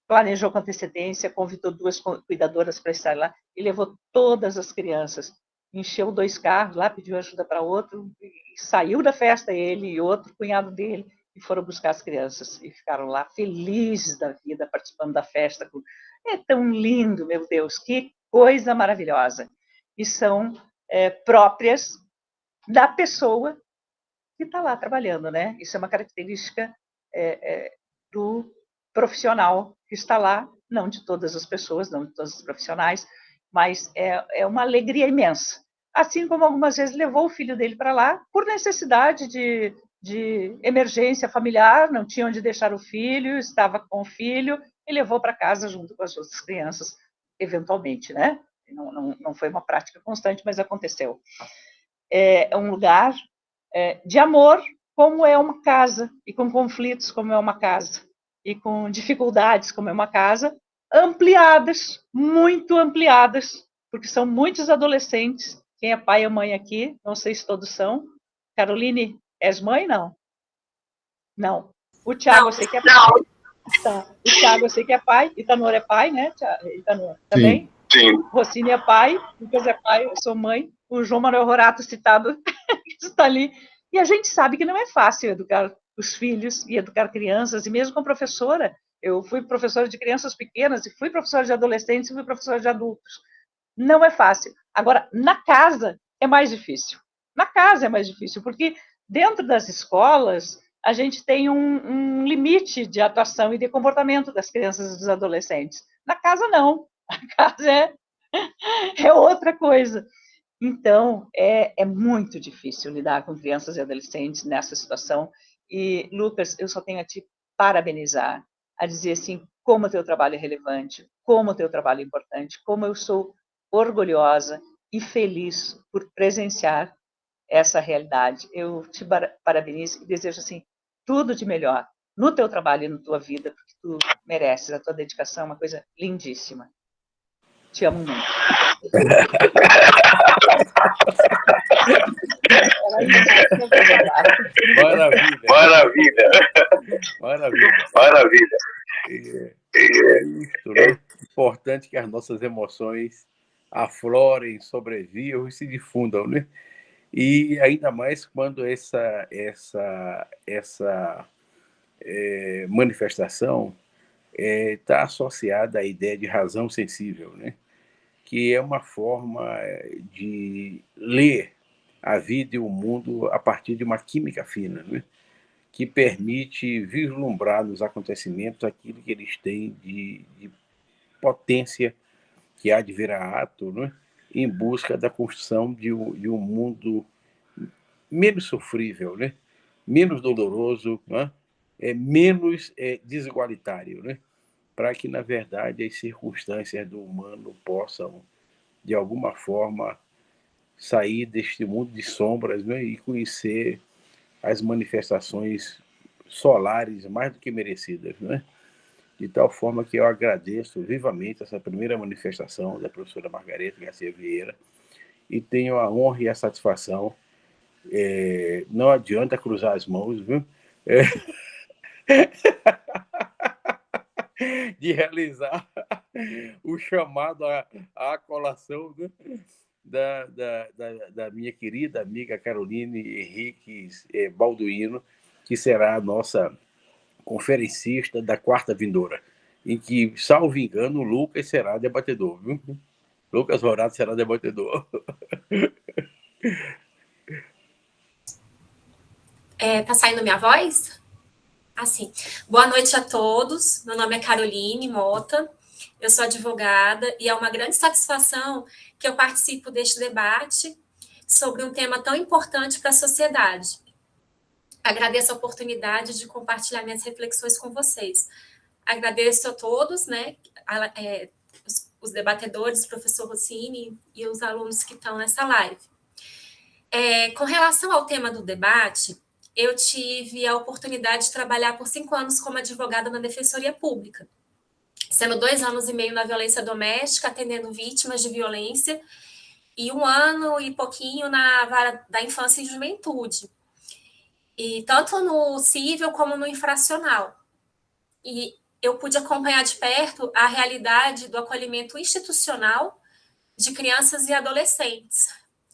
Planejou com antecedência, convidou 2 cuidadoras para estar lá e levou todas as crianças. Encheu 2 carros lá, pediu ajuda para outro, e saiu da festa ele e outro cunhado dele, e foram buscar as crianças e ficaram lá felizes da vida, participando da festa. É tão lindo, meu Deus, que coisa maravilhosa. E são próprias da pessoa que está lá trabalhando, né? Isso é uma característica do profissional que está lá, não de todas as pessoas, não de todos os profissionais, mas é uma alegria imensa. Assim como algumas vezes levou o filho dele para lá por necessidade de emergência familiar, não tinha onde deixar o filho, estava com o filho e levou para casa junto com as outras crianças, eventualmente, né? Não foi uma prática constante, mas aconteceu. É um lugar de amor, como é uma casa, e com conflitos, como é uma casa, e com dificuldades, como é uma casa, ampliadas, muito ampliadas, porque são muitos adolescentes. Quem é pai e mãe aqui, não sei se todos são, Caroline, és mãe, não? Não. O Thiago, eu sei que é pai. Tá. O Thiago, eu sei que é pai. Itanor é pai, né? Itanor também? Sim. Rocine é pai. Lucas é pai, eu sou mãe. O João Manuel Rorato, citado, está ali. E a gente sabe que não é fácil educar os filhos e educar crianças. E mesmo como professora, eu fui professora de crianças pequenas, e fui professora de adolescentes, e fui professora de adultos. Não é fácil. Agora, na casa, é mais difícil. Na casa é mais difícil, porque dentro das escolas, a gente tem um limite de atuação e de comportamento das crianças e dos adolescentes. Na casa, não. A casa é outra coisa. Então, é muito difícil lidar com crianças e adolescentes nessa situação. E, Lucas, eu só tenho a te parabenizar, a dizer assim, como o teu trabalho é relevante, como o teu trabalho é importante, como eu sou orgulhosa e feliz por presenciar essa realidade. Eu te parabenizo e desejo assim tudo de melhor no teu trabalho e na tua vida, porque tu mereces, a tua dedicação é uma coisa lindíssima. Te amo muito. Maravilha. Maravilha. Maravilha. Maravilha. É isso, né? Importante que as nossas emoções aflorem, sobrevivam e se difundam, né? E ainda mais quando essa manifestação está associada à ideia de razão sensível, né? Que é uma forma de ler a vida e o mundo a partir de uma química fina, né? Que permite vislumbrar nos acontecimentos aquilo que eles têm de potência que há de vir a ato, né? Em busca da construção de um mundo menos sofrível, né? Menos doloroso, né? Menos desigualitário, né? Para que, na verdade, as circunstâncias do humano possam, de alguma forma, sair deste mundo de sombras, né? E conhecer as manifestações solares mais do que merecidas, né? De tal forma que eu agradeço vivamente essa primeira manifestação da professora Margareta Garcia Vieira e tenho a honra e a satisfação, não adianta cruzar as mãos, viu? De realizar o chamado à colação, né? da minha querida amiga Caroline Henriques Balduino, que será a nossa conferencista da quarta vindoura, em que, salvo engano, o Lucas será debatedor, viu? Lucas Rorato será debatedor. Tá saindo minha voz? Assim, boa noite a todos. Meu nome é Caroline Mota, eu sou advogada e é uma grande satisfação que eu participo deste debate sobre um tema tão importante para a sociedade. Agradeço a oportunidade de compartilhar minhas reflexões com vocês. Agradeço a todos, né, os debatedores, o professor Rossini e os alunos que estão nessa live. Com relação ao tema do debate, eu tive a oportunidade de trabalhar por 5 anos como advogada na Defensoria Pública, sendo 2 anos e meio na violência doméstica, atendendo vítimas de violência, e 1 ano e pouquinho na vara da infância e juventude, e tanto no civil como no infracional. E eu pude acompanhar de perto a realidade do acolhimento institucional de crianças e adolescentes.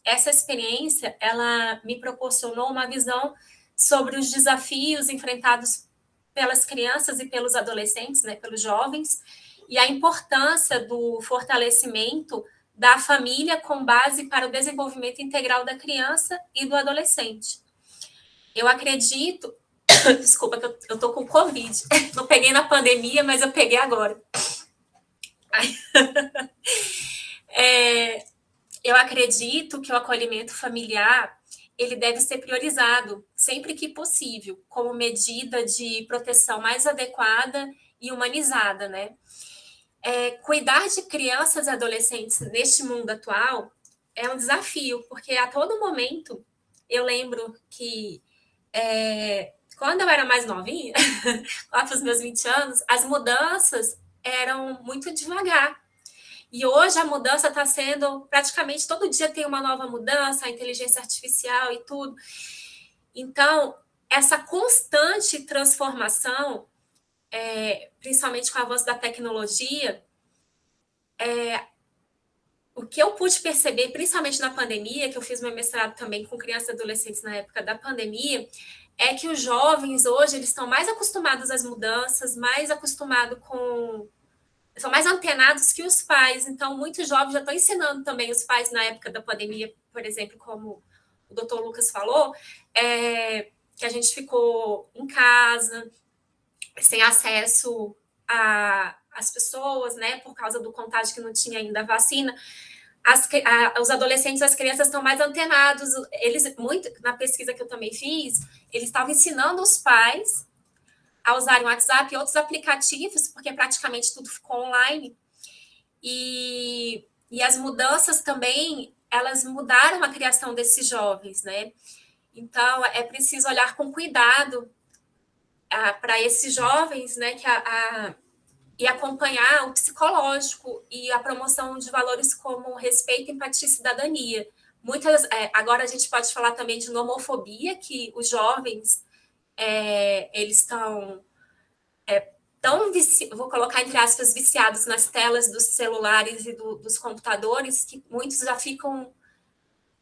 Essa experiência, ela me proporcionou uma visão sobre os desafios enfrentados pelas crianças e pelos adolescentes, né, pelos jovens, e a importância do fortalecimento da família com base para o desenvolvimento integral da criança e do adolescente. Eu acredito... Desculpa, que eu tô com Covid. Não peguei na pandemia, mas eu peguei agora. Eu acredito que o acolhimento familiar ele deve ser priorizado sempre que possível, como medida de proteção mais adequada e humanizada, né? Cuidar de crianças e adolescentes neste mundo atual é um desafio, porque a todo momento eu lembro que quando eu era mais novinha, lá para os meus 20 anos, as mudanças eram muito devagar. E hoje a mudança está sendo, praticamente todo dia tem uma nova mudança, a inteligência artificial e tudo. Então, essa constante transformação, principalmente com o avanço da tecnologia, o que eu pude perceber, principalmente na pandemia, que eu fiz meu mestrado também com crianças e adolescentes na época da pandemia, é que os jovens hoje eles estão mais acostumados às mudanças, mais acostumados com... são mais antenados que os pais. Então, muitos jovens já estão ensinando também os pais na época da pandemia, por exemplo, como o doutor Lucas falou, que a gente ficou em casa, sem acesso às pessoas, né, por causa do contágio que não tinha ainda a vacina. Os adolescentes, as crianças estão mais antenados. Eles, muito, na pesquisa que eu também fiz, eles estavam ensinando os pais a usarem o WhatsApp e outros aplicativos, porque praticamente tudo ficou online. E as mudanças também, elas mudaram a criação desses jovens, né? Então, é preciso olhar com cuidado para esses jovens, né, e acompanhar o psicológico e a promoção de valores como respeito, empatia e cidadania. Agora a gente pode falar também de nomofobia, que os jovens eles estão vou colocar entre aspas, viciados nas telas dos celulares e dos computadores, que muitos já ficam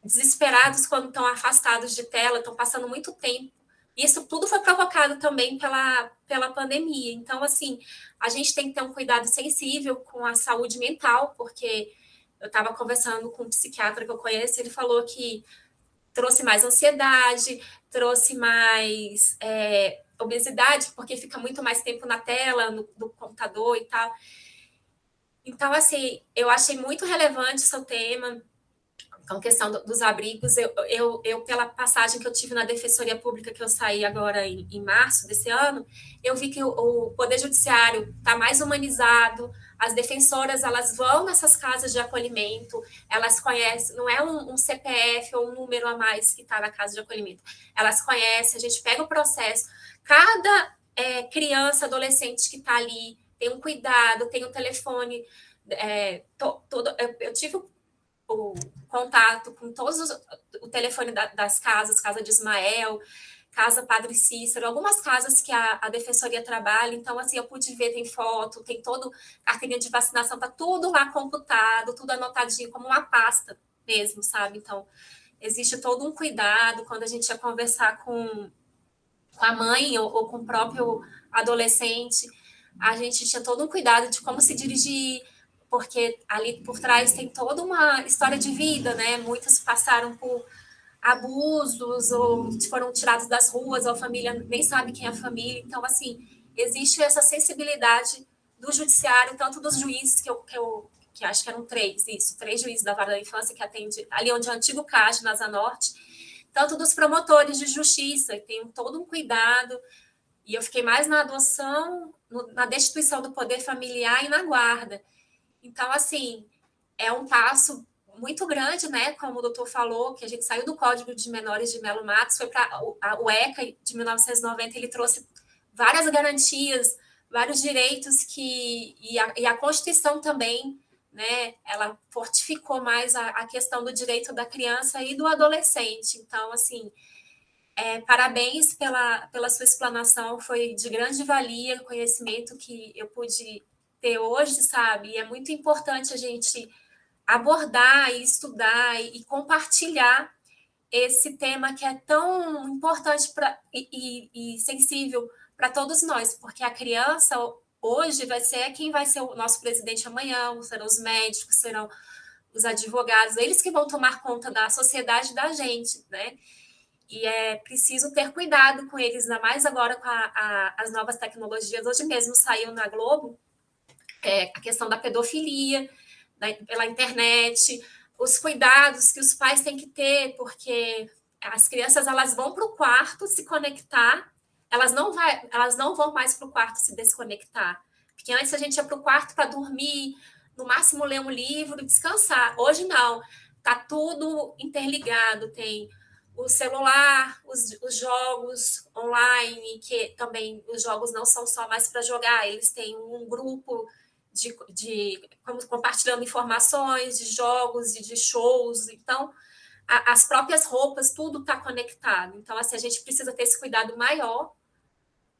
desesperados quando estão afastados de tela, estão passando muito tempo. Isso tudo foi provocado também pela pandemia. Então, assim, a gente tem que ter um cuidado sensível com a saúde mental, porque eu estava conversando com um psiquiatra que eu conheço, ele falou que trouxe mais ansiedade, trouxe mais obesidade, porque fica muito mais tempo na tela, no computador e tal. Então, assim, eu achei muito relevante o seu tema, com a questão dos abrigos. Eu, pela passagem que eu tive na Defensoria Pública, que eu saí agora em março desse ano, eu vi que o Poder Judiciário está mais humanizado, as defensoras, elas vão nessas casas de acolhimento, elas conhecem, não é um CPF ou um número a mais que está na casa de acolhimento, elas conhecem, a gente pega o processo, cada criança, adolescente que está ali, tem um cuidado, tem um telefone, eu tive o contato com o telefone das casas, Casa de Ismael, Casa Padre Cícero, algumas casas que a Defensoria trabalha. Então, assim, eu pude ver, tem foto, tem todo carteirinha de vacinação, tá tudo lá computado, tudo anotadinho, como uma pasta mesmo, sabe? Então, existe todo um cuidado quando a gente ia conversar com a mãe ou com o próprio adolescente, a gente tinha todo um cuidado de como se dirigir, porque ali por trás tem toda uma história de vida, né? Muitos passaram por abusos ou foram tirados das ruas, ou a família nem sabe quem é a família. Então, assim, existe essa sensibilidade do judiciário, tanto dos juízes, que acho que eram três juízes da Vara da Infância que atende ali onde é o antigo CAJ, na Asa Norte, tanto dos promotores de justiça, que tem todo um cuidado. E eu fiquei mais na adoção, na destituição do poder familiar e na guarda. Então, assim, é um passo muito grande, né? Como o doutor falou, que a gente saiu do Código de Menores de Melo Matos, foi para o ECA de 1990, ele trouxe várias garantias, vários direitos e a Constituição também, né? Ela fortificou mais a questão do direito da criança e do adolescente. Então, assim, parabéns pela sua explanação, foi de grande valia o conhecimento que eu pude ter hoje, sabe? E é muito importante a gente abordar e estudar e compartilhar esse tema que é tão importante e sensível para todos nós, porque a criança hoje vai ser quem vai ser o nosso presidente amanhã, serão os médicos, serão os advogados, eles que vão tomar conta da sociedade da gente, né? E é preciso ter cuidado com eles, ainda mais agora com as novas tecnologias. Hoje mesmo saiu na Globo a questão da pedofilia, pela internet, os cuidados que os pais têm que ter, porque as crianças elas vão para o quarto se conectar, elas não vão mais para o quarto se desconectar. Porque antes a gente ia para o quarto para dormir, no máximo ler um livro, descansar. Hoje não, está tudo interligado, tem o celular, os jogos online, que também os jogos não são só mais para jogar, eles têm um grupo compartilhando informações de jogos e de shows. Então, as próprias roupas, tudo está conectado. Então, assim, a gente precisa ter esse cuidado maior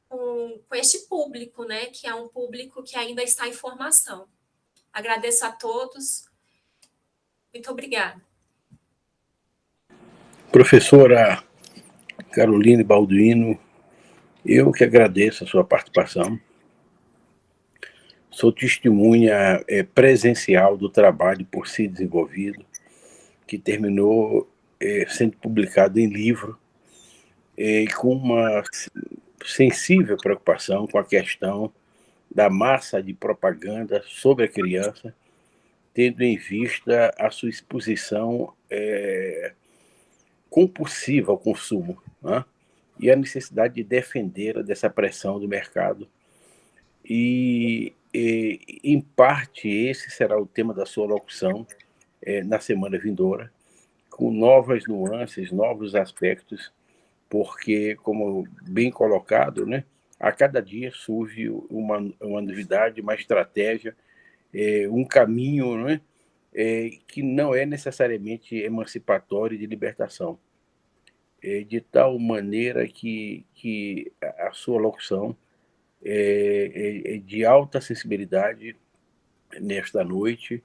com este público, né? Que é um público que ainda está em formação. Agradeço a todos. Muito obrigada. Professora Caroline Balduino, eu que agradeço a sua participação. Sou testemunha presencial do trabalho por si desenvolvido, que terminou sendo publicado em livro, com uma sensível preocupação com a questão da massa de propaganda sobre a criança, tendo em vista a sua exposição compulsiva ao consumo, né? E a necessidade de defendê-la dessa pressão do mercado. E, em parte, esse será o tema da sua locução na semana vindoura, com novas nuances, novos aspectos, porque, como bem colocado, né, a cada dia surge uma novidade, uma estratégia, um caminho, né, que não é necessariamente emancipatório de libertação, de tal maneira que a sua locução é de alta sensibilidade nesta noite,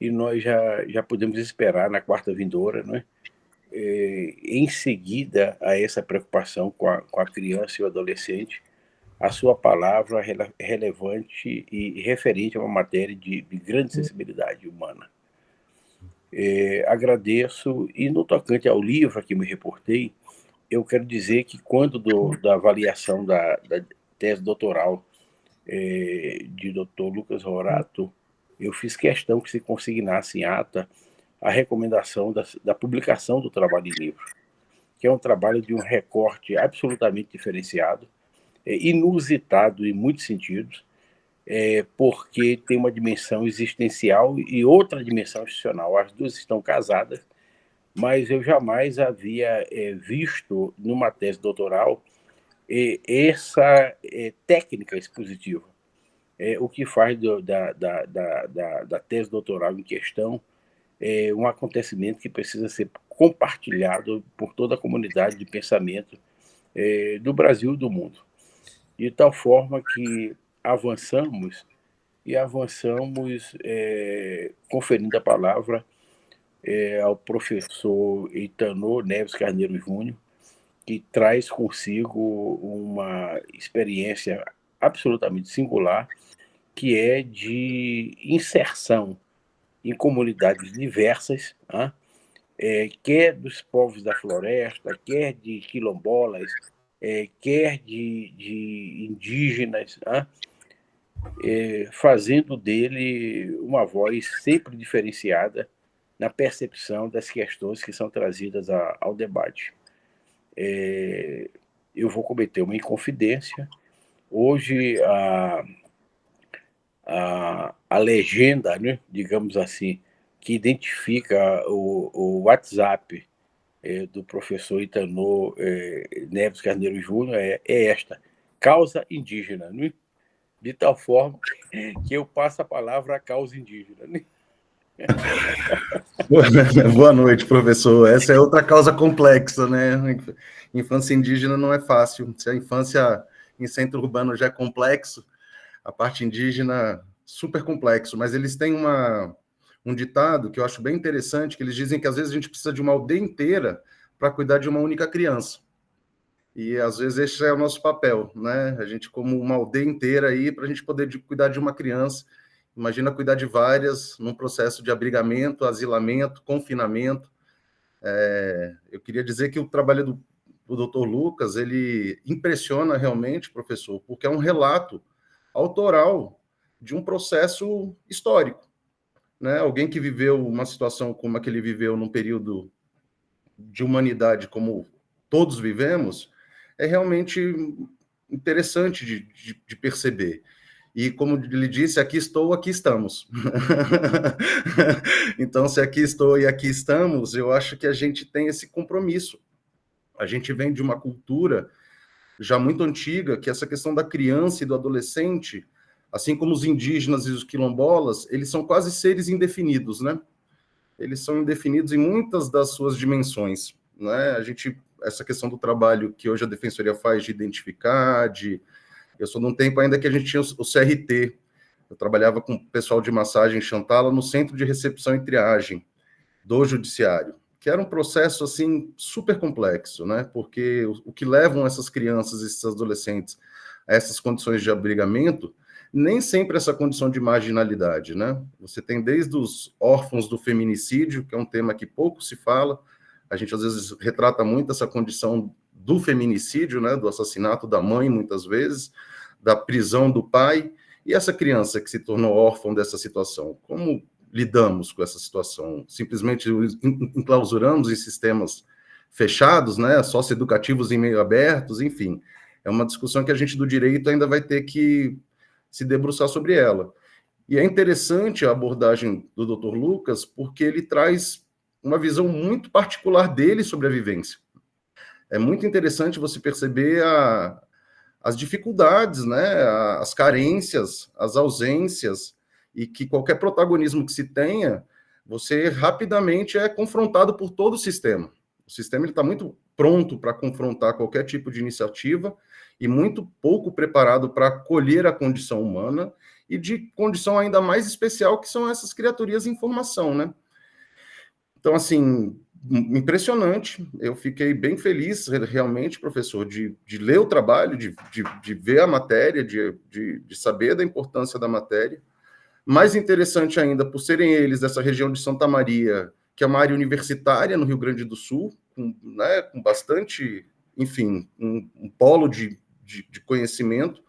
e nós já podemos esperar na quarta vindoura, né, em seguida a essa preocupação com a criança e o adolescente, a sua palavra relevante e referente a uma matéria de grande sensibilidade humana. Agradeço, e no tocante ao livro a que me reportei, eu quero dizer que quando da avaliação da tese doutoral de Dr. Lucas Horato, eu fiz questão que se consignasse em ata a recomendação da publicação do trabalho em livro, que é um trabalho de um recorte absolutamente diferenciado, inusitado em muitos sentidos, porque tem uma dimensão existencial e outra dimensão institucional. As duas estão casadas, mas eu jamais havia visto numa tese doutoral essa técnica expositiva, o que faz da tese doutoral em questão um acontecimento que precisa ser compartilhado por toda a comunidade de pensamento do Brasil e do mundo. De tal forma que avançamos conferindo a palavra ao professor Itanô Neves Carneiro Júnior, que traz consigo uma experiência absolutamente singular, que é de inserção em comunidades diversas, quer dos povos da floresta, quer de quilombolas, quer de indígenas, fazendo dele uma voz sempre diferenciada na percepção das questões que são trazidas ao debate. Eu vou cometer uma inconfidência. Hoje, a legenda, né, digamos assim, que identifica o WhatsApp do professor Itanô Neves Carneiro Júnior é esta: causa indígena, né? De tal forma que eu passo a palavra à causa indígena, né? Boa noite, professor. Essa é outra causa complexa, né? Infância indígena não é fácil. Se a infância em centro urbano já é complexo, a parte indígena super complexo. Mas eles têm um ditado que eu acho bem interessante, que eles dizem que às vezes a gente precisa de uma aldeia inteira para cuidar de uma única criança. E às vezes esse é o nosso papel, né? A gente como uma aldeia inteira aí para a gente poder cuidar de uma criança. Imagina cuidar de várias num processo de abrigamento, asilamento, confinamento. Eu queria dizer que o trabalho do Dr. Lucas, ele impressiona realmente, professor, porque é um relato autoral de um processo histórico, né? Alguém que viveu uma situação como a que ele viveu num período de humanidade como todos vivemos, é realmente interessante de perceber. E, como ele disse, aqui estou, aqui estamos. Então, se aqui estou e aqui estamos, eu acho que a gente tem esse compromisso. A gente vem de uma cultura já muito antiga, que essa questão da criança e do adolescente, assim como os indígenas e os quilombolas, eles são quase seres indefinidos, né? eles são indefinidos em muitas das suas dimensões, né? Essa questão do trabalho que hoje a Defensoria faz de identificar, eu sou de um tempo ainda que a gente tinha o CRT, eu trabalhava com o pessoal de massagem Chantala no Centro de Recepção e Triagem do Judiciário, que era um processo, assim, super complexo, né? Porque o que levam essas crianças, esses adolescentes, a essas condições de abrigamento, nem sempre essa condição de marginalidade, né? Você tem desde os órfãos do feminicídio, que é um tema que pouco se fala, a gente às vezes retrata muito essa condição do feminicídio, né? Do assassinato da mãe, muitas vezes, da prisão do pai, e essa criança que se tornou órfã dessa situação, como lidamos com essa situação? Simplesmente enclausuramos em sistemas fechados, né? Socioeducativos em meio abertos, enfim. É uma discussão que a gente do direito ainda vai ter que se debruçar sobre ela. E é interessante a abordagem do Dr. Lucas, porque ele traz uma visão muito particular dele sobre a vivência. É muito interessante você perceber as dificuldades, né, as carências, as ausências, e que qualquer protagonismo que se tenha, você rapidamente é confrontado por todo o sistema. O sistema está muito pronto para confrontar qualquer tipo de iniciativa, e muito pouco preparado para acolher a condição humana, e de condição ainda mais especial, que são essas criaturas em formação, né? Então, assim, impressionante, eu fiquei bem feliz, realmente, professor, de ler o trabalho, de ver a matéria, de saber da importância da matéria. Mais interessante ainda, por serem eles dessa região de Santa Maria, que é uma área universitária no Rio Grande do Sul, com bastante, enfim, um polo de conhecimento,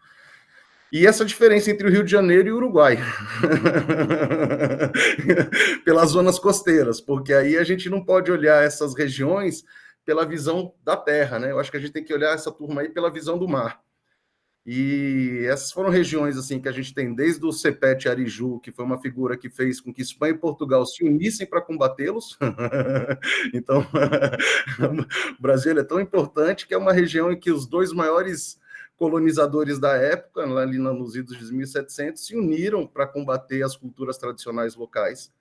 e essa diferença entre o Rio de Janeiro e o Uruguai, pelas zonas costeiras, porque aí a gente não pode olhar essas regiões pela visão da terra, né? Eu acho que a gente tem que olhar essa turma aí pela visão do mar. E essas foram regiões assim que a gente tem desde o Cepete Ariju, que foi uma figura que fez com que Espanha e Portugal se unissem para combatê-los. Então, o Brasil é tão importante que é uma região em que os dois maiores colonizadores da época, ali nos idos de 1700, se uniram para combater as culturas tradicionais locais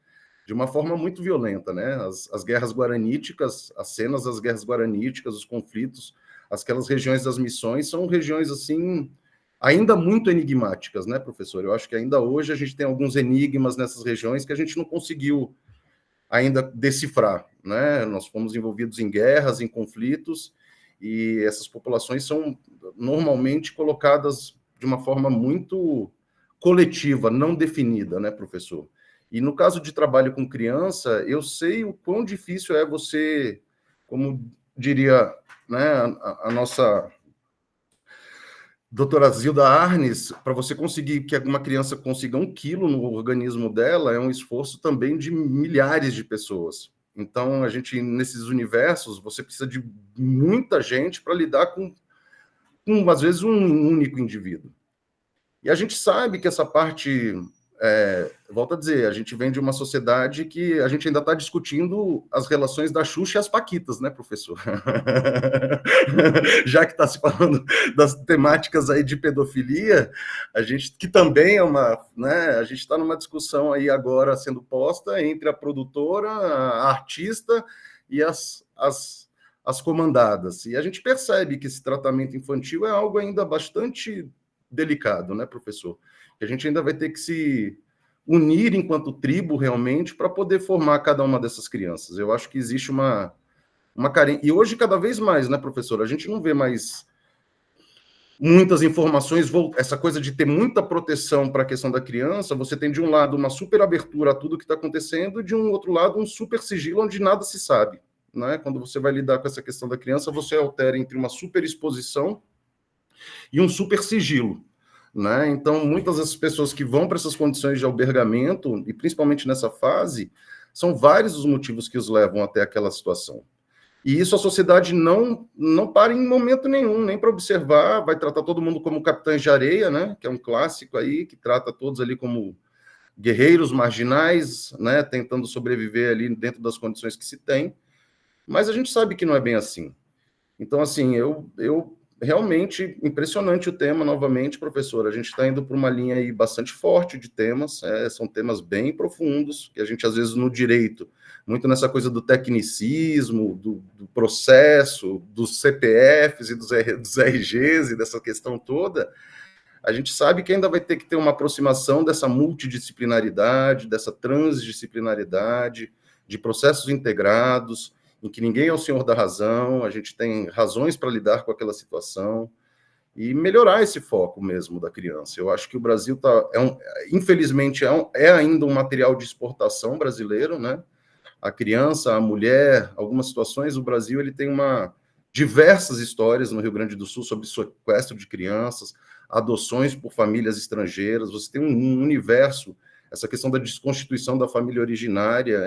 de uma forma muito violenta, né? As guerras guaraníticas, as cenas das guerras guaraníticas, os conflitos, aquelas regiões das missões são regiões, assim, ainda muito enigmáticas, né, professor? Eu acho que ainda hoje a gente tem alguns enigmas nessas regiões que a gente não conseguiu ainda decifrar, né? Nós fomos envolvidos em guerras, em conflitos, e essas populações são normalmente colocadas de uma forma muito coletiva, não definida, né, professor? E no caso de trabalho com criança, eu sei o quão difícil é você, como diria, né, a nossa doutora Zilda Arnes, para você conseguir que uma criança consiga 1 quilo no organismo dela, é um esforço também de milhares de pessoas. Então, a gente, nesses universos, você precisa de muita gente para lidar com, às vezes, um único indivíduo. E a gente sabe que essa parte, volto a dizer, a gente vem de uma sociedade que a gente ainda está discutindo as relações da Xuxa e as Paquitas, né, professor? Já que está se falando das temáticas aí de pedofilia, a gente, que também é uma, né, a gente está numa discussão aí agora sendo posta entre a produtora, a artista e as comandadas. E a gente percebe que esse tratamento infantil é algo ainda bastante delicado, né, professor? Que a gente ainda vai ter que se unir enquanto tribo, realmente, para poder formar cada uma dessas crianças. Eu acho que existe uma carência. E hoje, cada vez mais, né, professor? A gente não vê mais muitas informações, essa coisa de ter muita proteção para a questão da criança. Você tem, de um lado, uma super abertura a tudo que está acontecendo, e, de um outro lado, um super sigilo onde nada se sabe. Né? Quando você vai lidar com essa questão da criança, você altera entre uma super exposição e um super sigilo, né? Então, muitas das pessoas que vão para essas condições de albergamento, e principalmente nessa fase, são vários os motivos que os levam até aquela situação. E isso a sociedade não para em momento nenhum, nem para observar, vai tratar todo mundo como capitães de areia, né? Que é um clássico aí, que trata todos ali como guerreiros marginais, né? Tentando sobreviver ali dentro das condições que se tem. Mas a gente sabe que não é bem assim. Então, assim, eu realmente impressionante o tema, novamente, professor. A gente está indo por uma linha aí bastante forte de temas, são temas bem profundos, que a gente, às vezes, no direito, muito nessa coisa do tecnicismo, do processo, dos CPFs e dos RGs e dessa questão toda, a gente sabe que ainda vai ter que ter uma aproximação dessa multidisciplinaridade, dessa transdisciplinaridade, de processos integrados, em que ninguém é o senhor da razão, a gente tem razões para lidar com aquela situação e melhorar esse foco mesmo da criança. Eu acho que o Brasil infelizmente, é ainda um material de exportação brasileiro, né? A criança, a mulher, algumas situações, o Brasil ele tem diversas histórias no Rio Grande do Sul sobre sequestro de crianças, adoções por famílias estrangeiras, você tem um universo, essa questão da desconstituição da família originária,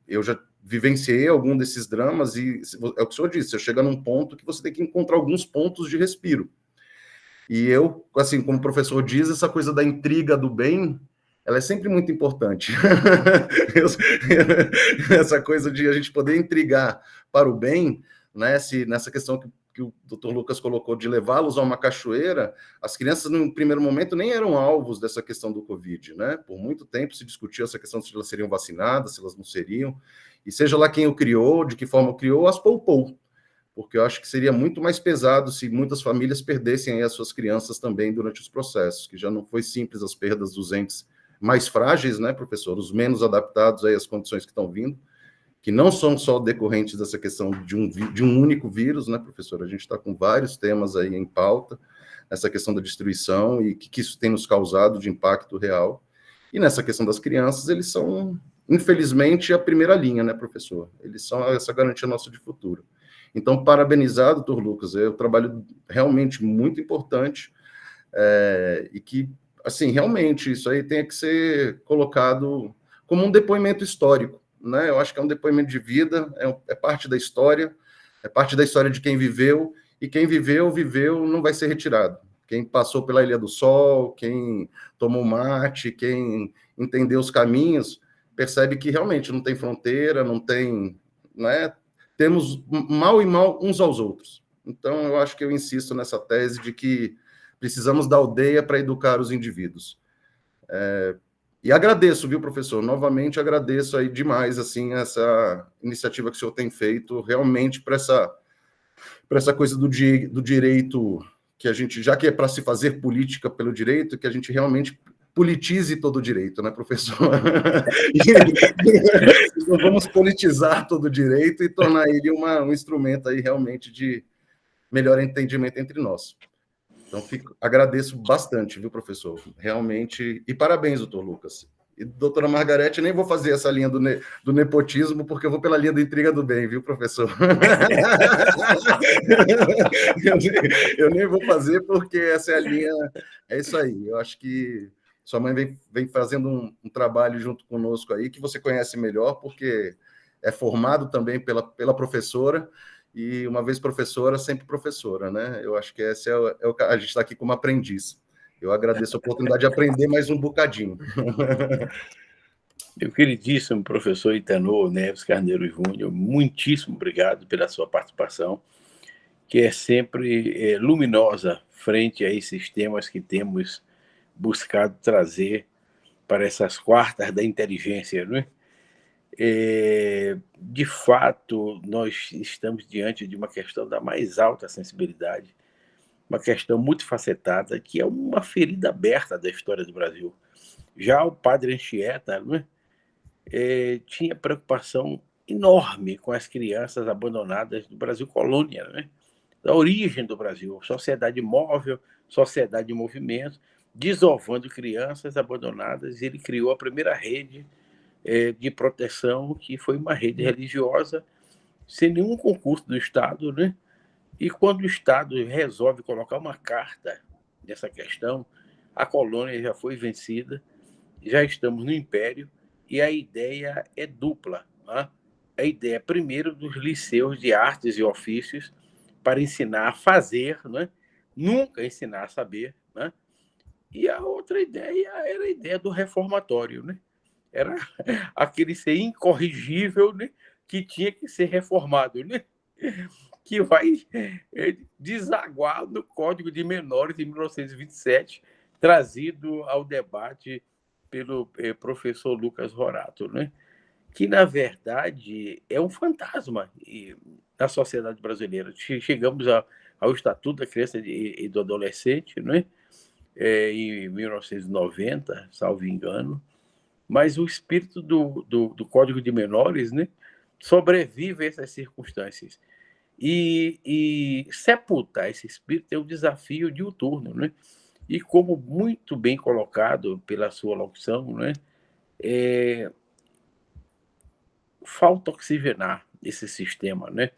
eu já vivenciei algum desses dramas e é o que o senhor disse, você chega num ponto que você tem que encontrar alguns pontos de respiro. E eu, assim, como o professor diz, essa coisa da intriga do bem, ela é sempre muito importante. Essa coisa de a gente poder intrigar para o bem, né? Nessa questão que o Dr. Lucas colocou de levá-los a uma cachoeira, as crianças, no primeiro momento, nem eram alvos dessa questão do Covid, né? Por muito tempo se discutiu essa questão de se elas seriam vacinadas, se elas não seriam, e seja lá quem o criou, de que forma o criou, as poupou, porque eu acho que seria muito mais pesado se muitas famílias perdessem aí as suas crianças também durante os processos, que já não foi simples as perdas dos entes mais frágeis, né, professor? Os menos adaptados aí às condições que estão vindo, que não são só decorrentes dessa questão de um único vírus, né, professor? A gente está com vários temas aí em pauta, essa questão da destruição e que isso tem nos causado de impacto real. E nessa questão das crianças, eles são, infelizmente, a primeira linha, né, professor? Eles são essa garantia nossa de futuro. Então, parabenizar, doutor Lucas, é um trabalho realmente muito importante e que, assim, realmente, isso aí tem que ser colocado como um depoimento histórico, né? Eu acho que é um depoimento de vida, é parte da história, é parte da história de quem viveu, e quem viveu, não vai ser retirado. Quem passou pela Ilha do Sol, quem tomou mate, quem entendeu os caminhos, percebe que realmente não tem fronteira, não tem, né? Temos mal e mal uns aos outros. Então, eu acho que eu insisto nessa tese de que precisamos da aldeia para educar os indivíduos. E agradeço, viu, professor? Novamente agradeço aí demais, assim, essa iniciativa que o senhor tem feito, realmente para essa coisa do direito, que a gente, já que é para se fazer política pelo direito, que a gente realmente politize todo o direito, né, professor? Então, vamos politizar todo o direito e tornar ele um instrumento aí realmente de melhor entendimento entre nós. Então, agradeço bastante, viu, professor? Realmente. E parabéns, doutor Lucas. E doutora Margarete, nem vou fazer essa linha do nepotismo, porque eu vou pela linha da intriga do bem, viu, professor? eu nem vou fazer, porque essa é a linha. É isso aí. Eu acho que sua mãe vem fazendo um trabalho junto conosco aí, que você conhece melhor, porque é formado também pela professora. E uma vez professora, sempre professora, né? Eu acho que esse a gente está aqui como aprendiz. Eu agradeço a oportunidade de aprender mais um bocadinho. Meu queridíssimo professor Itanor Neves Carneiro Júnior, muitíssimo obrigado pela sua participação, que é sempre luminosa frente a esses temas que temos buscado trazer para essas quartas da inteligência, não é? De fato, nós estamos diante de uma questão da mais alta sensibilidade, uma questão multifacetada, que é uma ferida aberta da história do Brasil. Já o padre Anchieta, não é? Tinha preocupação enorme com as crianças abandonadas do Brasil colônia, né? Da origem do Brasil, sociedade móvel, sociedade de movimento, desovando crianças abandonadas. Ele criou a primeira rede de proteção, que foi uma rede religiosa, sem nenhum concurso do Estado, né? E quando o Estado resolve colocar uma carta nessa questão, a colônia já foi vencida, já estamos no Império, e a ideia é dupla, né? A ideia, primeiro, dos liceus de artes e ofícios, para ensinar a fazer, né? Nunca ensinar a saber, né? E a outra ideia era a ideia do reformatório, né? Era aquele ser incorrigível, né, que tinha que ser reformado, né? que vai desaguar no Código de Menores de 1927, trazido ao debate pelo professor Lucas Horato, né? Que, na verdade, é um fantasma na sociedade brasileira. Chegamos ao Estatuto da Criança e do Adolescente, né? Em 1990, salvo engano, mas o espírito do Código de Menores, né, sobrevive a essas circunstâncias. E sepultar esse espírito é um desafio diuturno, né? E como muito bem colocado pela sua locução, né, falta oxigenar esse sistema, né?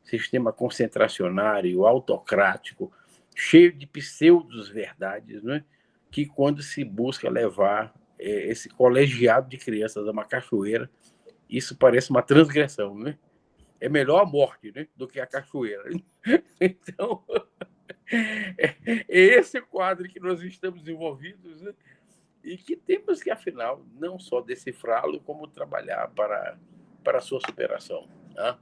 Sistema concentracionário, autocrático, cheio de pseudos-verdades, né? Que quando se busca levar esse colegiado de crianças a uma cachoeira, isso parece uma transgressão, né? É melhor a morte, né, do que a cachoeira. Então, é esse quadro que nós estamos envolvidos, né? E que temos que, afinal, não só decifrá-lo, como trabalhar para a sua superação. Tá?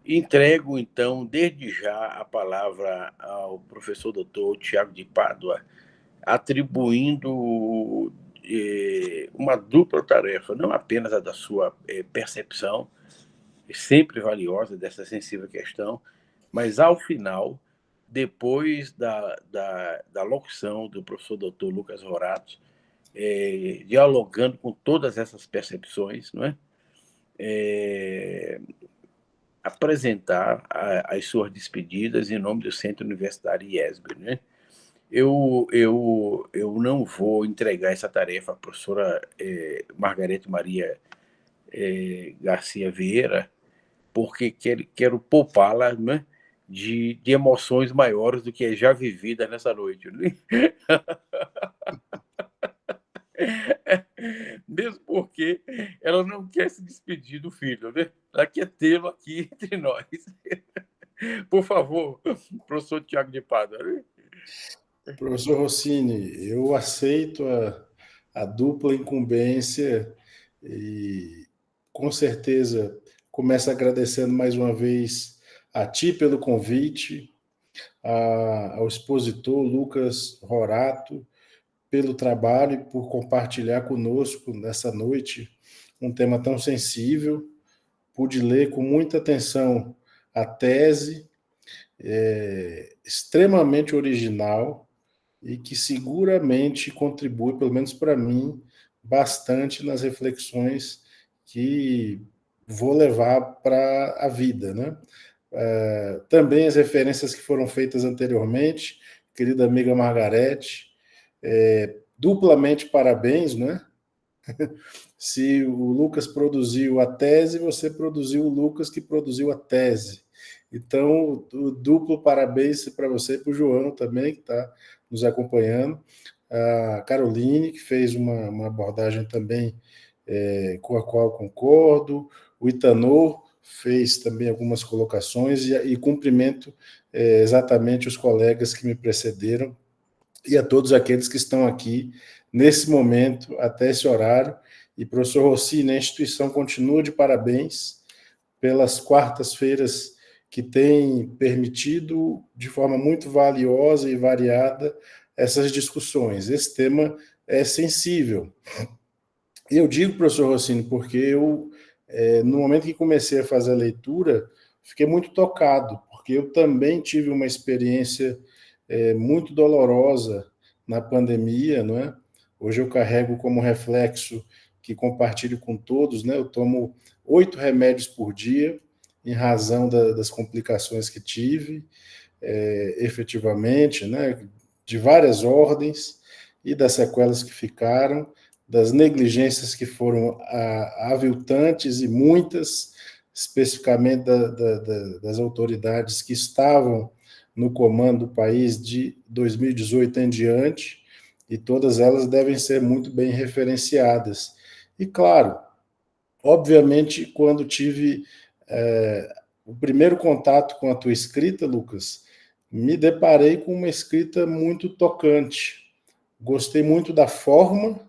Entrego, então, desde já a palavra ao professor doutor Tiago de Pádua, atribuindo uma dupla tarefa, não apenas a da sua percepção, sempre valiosa dessa sensível questão, mas, ao final, depois da locução do professor doutor Lucas Horato, dialogando com todas essas percepções, não é? Apresentar as suas despedidas em nome do Centro Universitário IESB, né? Eu não vou entregar essa tarefa à professora Margarete Maria Garcia Vieira, porque quero poupá-la, né, de emoções maiores do que já vividas nessa noite. Né? Mesmo porque ela não quer se despedir do filho, né? Ela quer tê-lo aqui entre nós. Por favor, professor Tiago de Pádua. Professor Rossini, eu aceito a dupla incumbência e, com certeza, começo agradecendo mais uma vez a ti pelo convite, ao expositor Lucas Horato pelo trabalho e por compartilhar conosco nessa noite um tema tão sensível. Pude ler com muita atenção a tese, extremamente original, e que seguramente contribui, pelo menos para mim, bastante nas reflexões que vou levar para a vida, né? Também as referências que foram feitas anteriormente, querida amiga Margarete, duplamente parabéns, né? Se o Lucas produziu a tese, você produziu o Lucas que produziu a tese. Então, o duplo parabéns para você e para o João também, que está nos acompanhando. A Caroline, que fez uma abordagem também com a qual concordo. O Itanor fez também algumas colocações e cumprimento exatamente os colegas que me precederam e a todos aqueles que estão aqui nesse momento, até esse horário. E, professor Rossini, a instituição continua de parabéns pelas quartas-feiras que tem permitido, de forma muito valiosa e variada, essas discussões. Esse tema é sensível. E eu digo, professor Rossini, porque eu, no momento que comecei a fazer a leitura, fiquei muito tocado, porque eu também tive uma experiência muito dolorosa na pandemia, não é? Hoje eu carrego como reflexo que compartilho com todos, né? Eu tomo 8 remédios por dia, em razão das complicações que tive, efetivamente, né? De várias ordens, e das sequelas que ficaram, das negligências que foram aviltantes e muitas, especificamente das autoridades que estavam no comando do país de 2018 em diante, e todas elas devem ser muito bem referenciadas. E, claro, obviamente, quando tive o primeiro contato com a tua escrita, Lucas, me deparei com uma escrita muito tocante. Gostei muito da forma,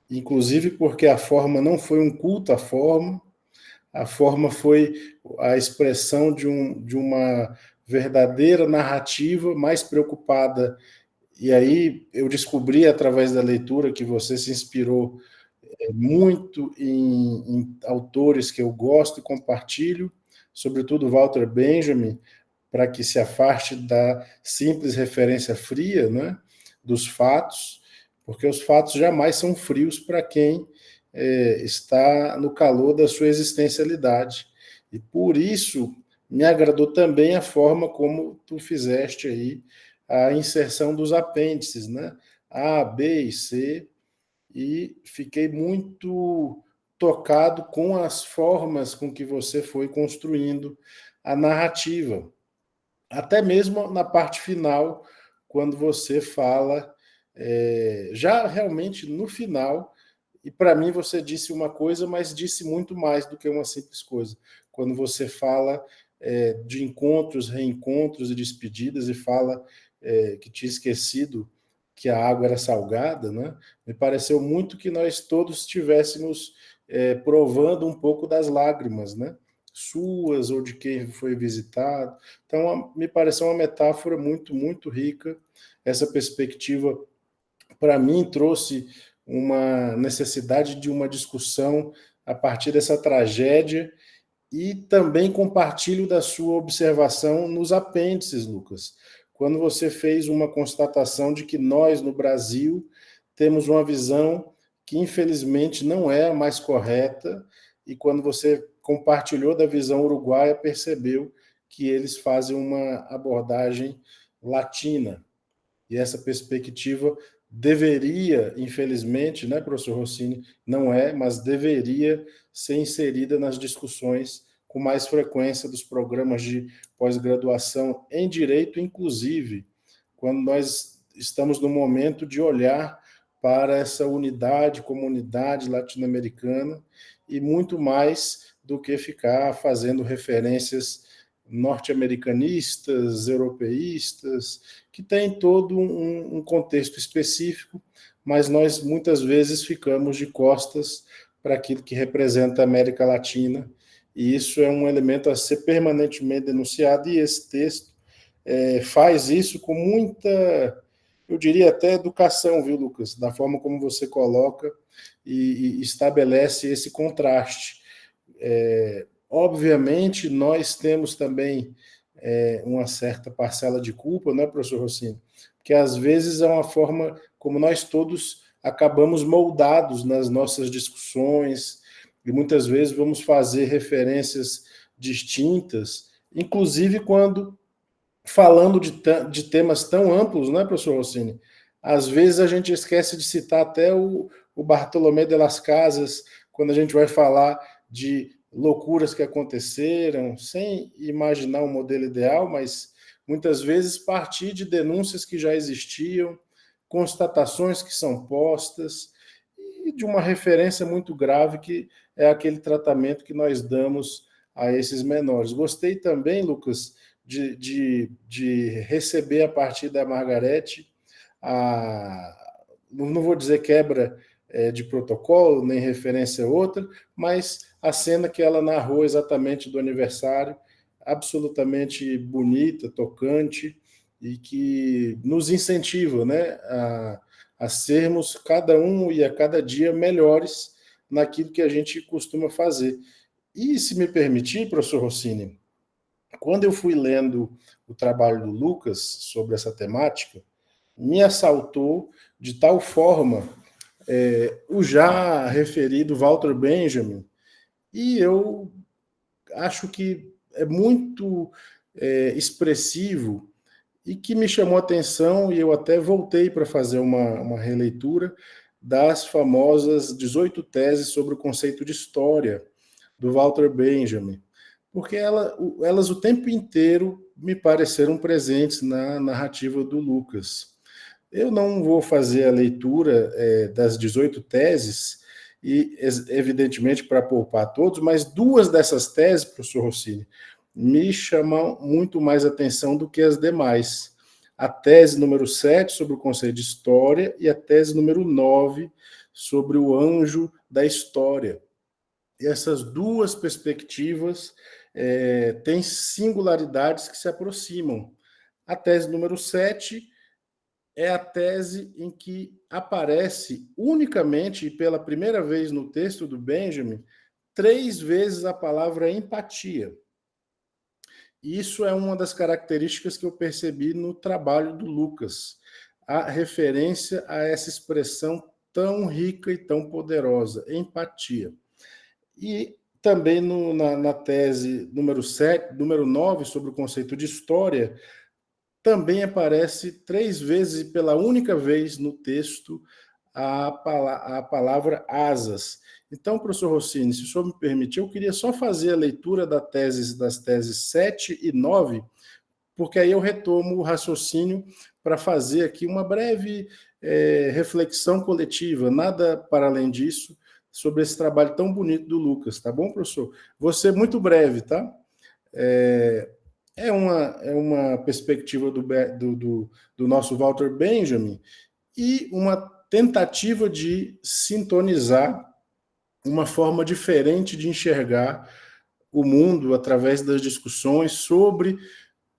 inclusive porque a forma não foi um culto à forma, a forma foi a expressão de uma verdadeira narrativa mais preocupada. E aí eu descobri, através da leitura, que você se inspirou muito em autores que eu gosto e compartilho, sobretudo Walter Benjamin, para que se afaste da simples referência fria, né, dos fatos, porque os fatos jamais são frios para quem está no calor da sua existencialidade. E por isso me agradou também a forma como tu fizeste aí a inserção dos apêndices, né? A, B e C, e fiquei muito tocado com as formas com que você foi construindo a narrativa. Até mesmo na parte final, quando você fala, já realmente no final, e para mim você disse uma coisa, mas disse muito mais do que uma simples coisa. Quando você fala de encontros, reencontros e despedidas, e fala que tinha esquecido que a água era salgada, né? Me pareceu muito que nós todos estivéssemos provando um pouco das lágrimas, né? Suas ou de quem foi visitado. Então, me pareceu uma metáfora muito, muito rica. Essa perspectiva, para mim, trouxe uma necessidade de uma discussão a partir dessa tragédia, e também compartilho da sua observação nos apêndices, Lucas, quando você fez uma constatação de que nós, no Brasil, temos uma visão que, infelizmente, não é a mais correta, e quando você compartilhou da visão uruguaia, percebeu que eles fazem uma abordagem latina. E essa perspectiva deveria, infelizmente, né, professor Rossini, não é, mas deveria ser inserida nas discussões com mais frequência dos programas de pós-graduação em direito, inclusive, quando nós estamos no momento de olhar para essa unidade, comunidade latino-americana, e muito mais do que ficar fazendo referências norte-americanistas, europeístas, que tem todo um contexto específico, mas nós muitas vezes ficamos de costas para aquilo que representa a América Latina, e isso é um elemento a ser permanentemente denunciado, e esse texto faz isso com muita, eu diria até educação, viu, Lucas? Da forma como você coloca e estabelece esse contraste. Obviamente, nós temos também uma certa parcela de culpa, não é, professor Rossini? Porque às vezes é uma forma como nós todos acabamos moldados nas nossas discussões, e muitas vezes vamos fazer referências distintas, inclusive quando falando de temas tão amplos, não é, professor Rossini? Às vezes a gente esquece de citar até o Bartolomé de las Casas, quando a gente vai falar de loucuras que aconteceram, sem imaginar um modelo ideal, mas muitas vezes partir de denúncias que já existiam, constatações que são postas, e de uma referência muito grave que é aquele tratamento que nós damos a esses menores. Gostei também, Lucas, de receber a partir da Margarete não vou dizer quebra de protocolo, nem referência a outra, mas a cena que ela narrou exatamente do aniversário, absolutamente bonita, tocante, e que nos incentiva, né, a sermos cada um e a cada dia melhores naquilo que a gente costuma fazer. E, se me permitir, professor Rossini, quando eu fui lendo o trabalho do Lucas sobre essa temática, me assaltou de tal forma o já referido Walter Benjamin, e eu acho que é muito expressivo, e que me chamou a atenção, e eu até voltei para fazer uma releitura das famosas 18 teses sobre o conceito de história, do Walter Benjamin, porque elas o tempo inteiro me pareceram presentes na narrativa do Lucas. Eu não vou fazer a leitura das 18 teses, e evidentemente para poupar todos, mas duas dessas teses, professor Rossini, me chamam muito mais atenção do que as demais. A tese número 7 sobre o conceito de história, e a tese número 9 sobre o anjo da história. essas duas perspectivas têm singularidades que se aproximam. A tese número 7 é a tese em que aparece unicamente e pela primeira vez no texto do Benjamin 3 vezes a palavra empatia. Isso é uma das características que eu percebi no trabalho do Lucas, a referência a essa expressão tão rica e tão poderosa, empatia. E também na tese número 9, sobre o conceito de história, também aparece 3 vezes, e pela única vez no texto, a palavra asas. Então, professor Rossini, se o senhor me permitir, eu queria só fazer a leitura das teses 7 e 9, porque aí eu retomo o raciocínio para fazer aqui uma breve reflexão coletiva, nada para além disso, sobre esse trabalho tão bonito do Lucas, tá bom, professor? Vou ser muito breve, tá? É uma perspectiva do nosso Walter Benjamin e uma tentativa de sintonizar uma forma diferente de enxergar o mundo através das discussões sobre,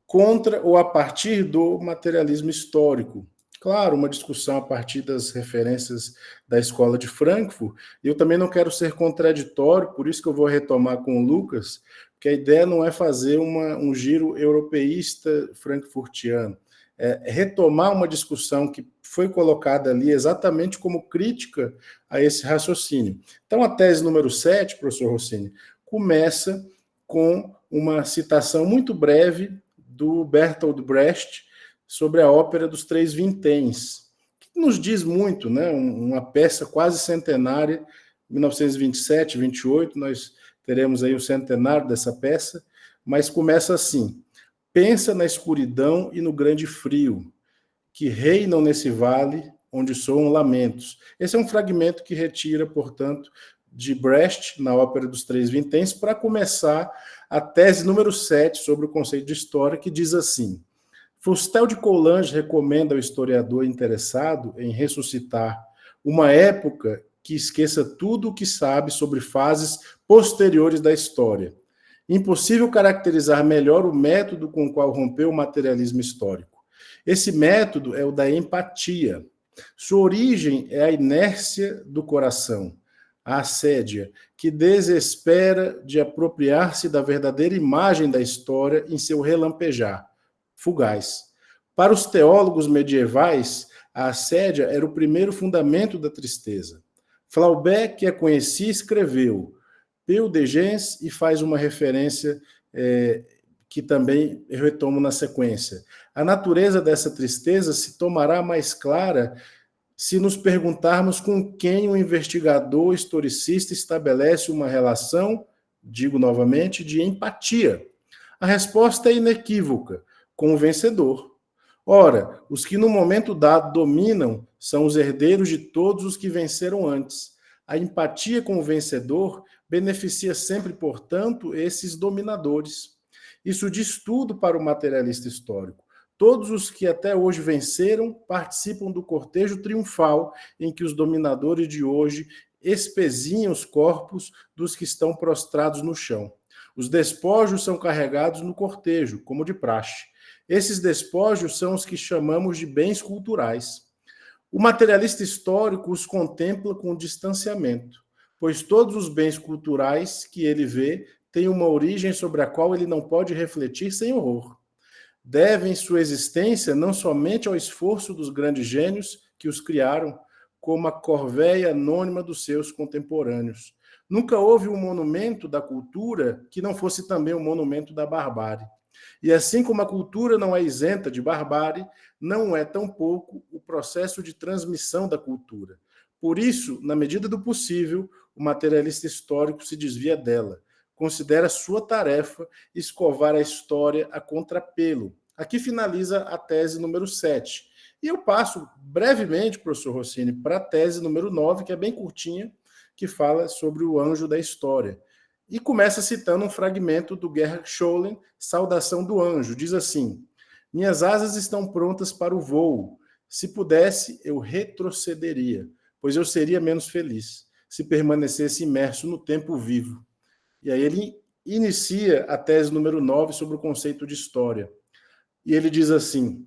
contra ou a partir do materialismo histórico. Claro, uma discussão a partir das referências da Escola de Frankfurt. Eu também não quero ser contraditório, por isso que eu vou retomar com o Lucas, que a ideia não é fazer um giro europeísta frankfurtiano, é retomar uma discussão que foi colocada ali exatamente como crítica a esse raciocínio. Então, a tese número 7, professor Rossini, começa com uma citação muito breve do Bertolt Brecht sobre a ópera dos Três Vinténs, que nos diz muito, né? Uma peça quase centenária, 1927, 28, nós teremos aí o centenário dessa peça, mas começa assim: pensa na escuridão e no grande frio, que reinam nesse vale onde soam lamentos. Esse é um fragmento que retira, portanto, de Brecht, na ópera dos Três Vinténs, para começar a tese número 7 sobre o conceito de história, que diz assim: Fustel de Coulanges recomenda ao historiador interessado em ressuscitar uma época que esqueça tudo o que sabe sobre fases posteriores da história. Impossível caracterizar melhor o método com o qual rompeu o materialismo histórico. Esse método é o da empatia. Sua origem é a inércia do coração, a assédia, que desespera de apropriar-se da verdadeira imagem da história em seu relampejar, fugaz. Para os teólogos medievais, a assédia era o primeiro fundamento da tristeza. Flaubert, que a conhecia, escreveu Peu de gens, e faz uma referência que também eu retomo na sequência. A natureza dessa tristeza se tomará mais clara se nos perguntarmos com quem o investigador historicista estabelece uma relação, digo novamente, de empatia. A resposta é inequívoca, com o vencedor. Ora, os que no momento dado dominam são os herdeiros de todos os que venceram antes. A empatia com o vencedor beneficia sempre, portanto, esses dominadores. Isso diz tudo para o materialista histórico. Todos os que até hoje venceram participam do cortejo triunfal em que os dominadores de hoje espezinham os corpos dos que estão prostrados no chão. Os despojos são carregados no cortejo, como de praxe. Esses despojos são os que chamamos de bens culturais. O materialista histórico os contempla com distanciamento, pois todos os bens culturais que ele vê têm uma origem sobre a qual ele não pode refletir sem horror. Devem sua existência não somente ao esforço dos grandes gênios que os criaram, como a corvéia anônima dos seus contemporâneos. Nunca houve um monumento da cultura que não fosse também um monumento da barbárie. E assim como a cultura não é isenta de barbárie, não é tampouco o processo de transmissão da cultura. Por isso, na medida do possível, o materialista histórico se desvia dela. Considera sua tarefa escovar a história a contrapelo. Aqui finaliza a tese número 7. E eu passo brevemente, professor Rossini, para a tese número 9, que é bem curtinha, que fala sobre o anjo da história. E começa citando um fragmento do Gerhard Scholem, Saudação do Anjo. Diz assim: minhas asas estão prontas para o voo. Se pudesse, eu retrocederia, pois eu seria menos feliz. se permanecesse imerso no tempo vivo. E aí ele inicia a tese número 9 sobre o conceito de história. E ele diz assim: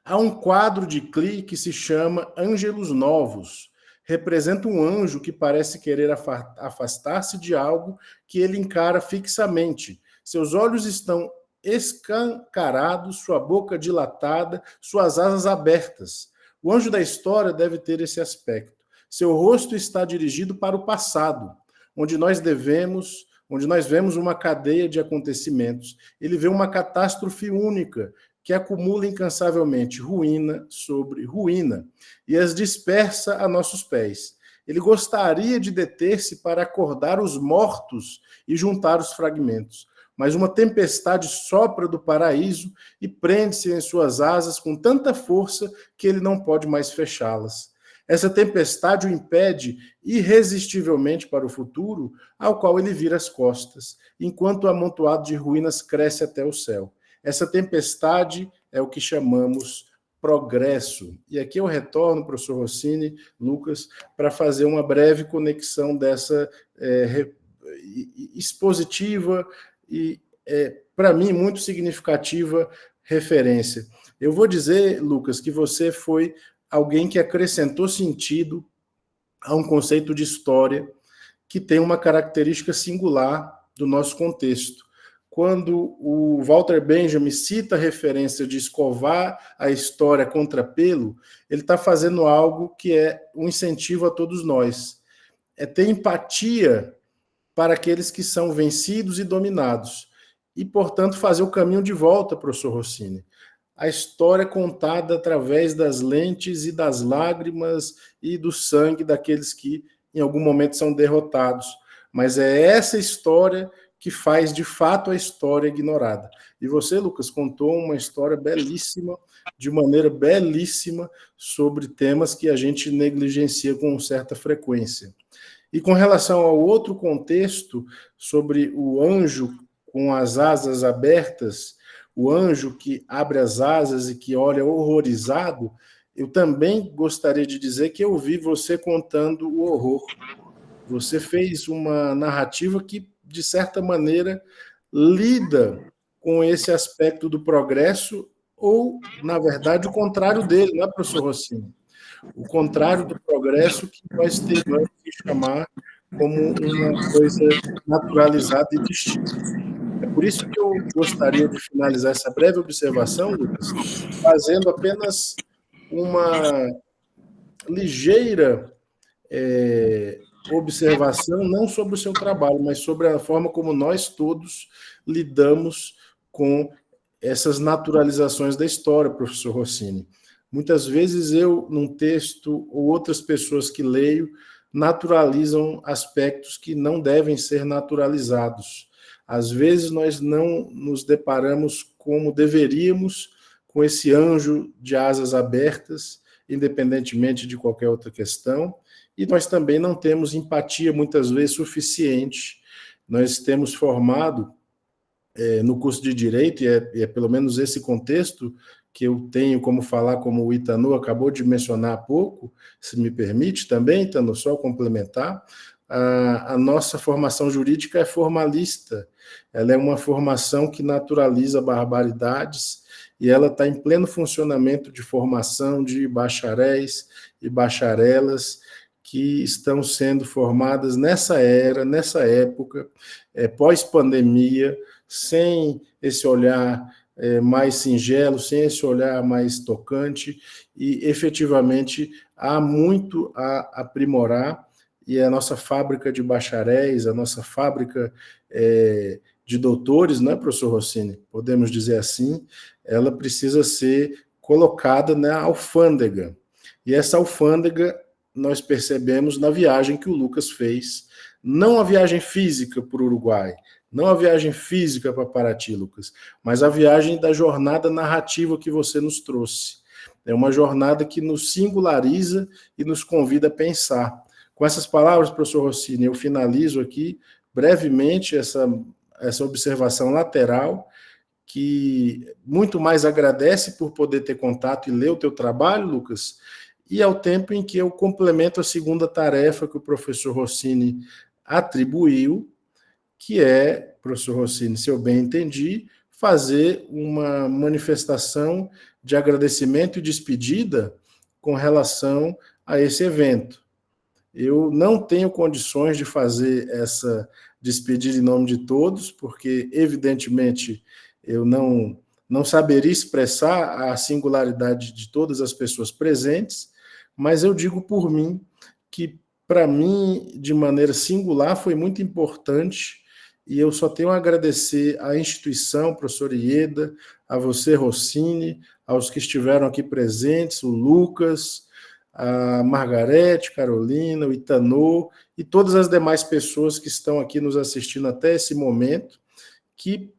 há um quadro de Klee que se chama Ângelos Novos. Representa um anjo que parece querer afastar-se de algo que ele encara fixamente. Seus olhos estão escancarados, sua boca dilatada, suas asas abertas. O anjo da história deve ter esse aspecto. Seu rosto está dirigido para o passado, onde nós vemos uma cadeia de acontecimentos. Ele vê uma catástrofe única, que acumula incansavelmente ruína sobre ruína e as dispersa a nossos pés. Ele gostaria de deter-se para acordar os mortos e juntar os fragmentos, mas uma tempestade sopra do paraíso e prende-se em suas asas com tanta força que ele não pode mais fechá-las. Essa tempestade o impede irresistivelmente para o futuro, ao qual ele vira as costas, enquanto o amontoado de ruínas cresce até o céu. Essa tempestade é o que chamamos progresso. E aqui eu retorno, professor Rossini, Lucas, para fazer uma breve conexão dessa expositiva e, para mim, muito significativa referência. Eu vou dizer, Lucas, que você foi alguém que acrescentou sentido a um conceito de história que tem uma característica singular do nosso contexto. Quando o Walter Benjamin cita a referência de escovar a história contra pelo, ele está fazendo algo que é um incentivo a todos nós. É ter empatia para aqueles que são vencidos e dominados. E, portanto, fazer o caminho de volta, professor Rossini. A história contada através das lentes e das lágrimas e do sangue daqueles que, em algum momento, são derrotados. Mas é essa história que faz, de fato, a história ignorada. E você, Lucas, contou uma história belíssima, de maneira belíssima, sobre temas que a gente negligencia com certa frequência. E com relação ao outro contexto, sobre o anjo com as asas abertas, o anjo que abre as asas e que olha horrorizado, eu também gostaria de dizer que eu vi você contando o horror. Você fez uma narrativa que, de certa maneira, lida com esse aspecto do progresso, ou, na verdade, o contrário dele, não é, professor Rossini? O contrário do progresso que nós temos que chamar como uma coisa naturalizada e distinta. É por isso que eu gostaria de finalizar essa breve observação, Lucas, fazendo apenas uma ligeira observação, não sobre o seu trabalho, mas sobre a forma como nós todos lidamos com essas naturalizações da história, professor Rossini. Muitas vezes eu, num texto, ou outras pessoas que leio, naturalizam aspectos que não devem ser naturalizados. Às vezes nós não nos deparamos como deveríamos com esse anjo de asas abertas, independentemente de qualquer outra questão, e nós também não temos empatia, muitas vezes, suficiente. Nós temos formado, no curso de Direito, e é pelo menos esse contexto que eu tenho como falar, como o Itanu acabou de mencionar há pouco, se me permite também, Itanu, só complementar, a nossa formação jurídica é formalista, ela é uma formação que naturaliza barbaridades, e ela está em pleno funcionamento de formação de bacharéis e bacharelas que estão sendo formadas nessa era, nessa época, pós-pandemia, sem esse olhar mais singelo, sem esse olhar mais tocante, e efetivamente há muito a aprimorar, e a nossa fábrica de bacharéis, a nossa fábrica de doutores, né, professor Rossini, podemos dizer assim, ela precisa ser colocada na alfândega. E essa alfândega nós percebemos na viagem que o Lucas fez, não a viagem física para o Uruguai, não a viagem física para Paraty, Lucas, mas a viagem da jornada narrativa que você nos trouxe. É uma jornada que nos singulariza e nos convida a pensar. Com essas palavras, professor Rossini, eu finalizo aqui brevemente essa observação lateral, que muito mais agradece por poder ter contato e ler o teu trabalho, Lucas, e ao tempo em que eu complemento a segunda tarefa que o professor Rossini atribuiu, que é, professor Rossini, se eu bem entendi, fazer uma manifestação de agradecimento e despedida com relação a esse evento. Eu não tenho condições de fazer essa despedida em nome de todos, porque, evidentemente, eu não saberia expressar a singularidade de todas as pessoas presentes, mas eu digo por mim que, para mim, de maneira singular, foi muito importante, e eu só tenho a agradecer à instituição, professor Ieda, a você, Rossini, aos que estiveram aqui presentes, o Lucas, a Margarete, Carolina, o Itanô e todas as demais pessoas que estão aqui nos assistindo até esse momento, que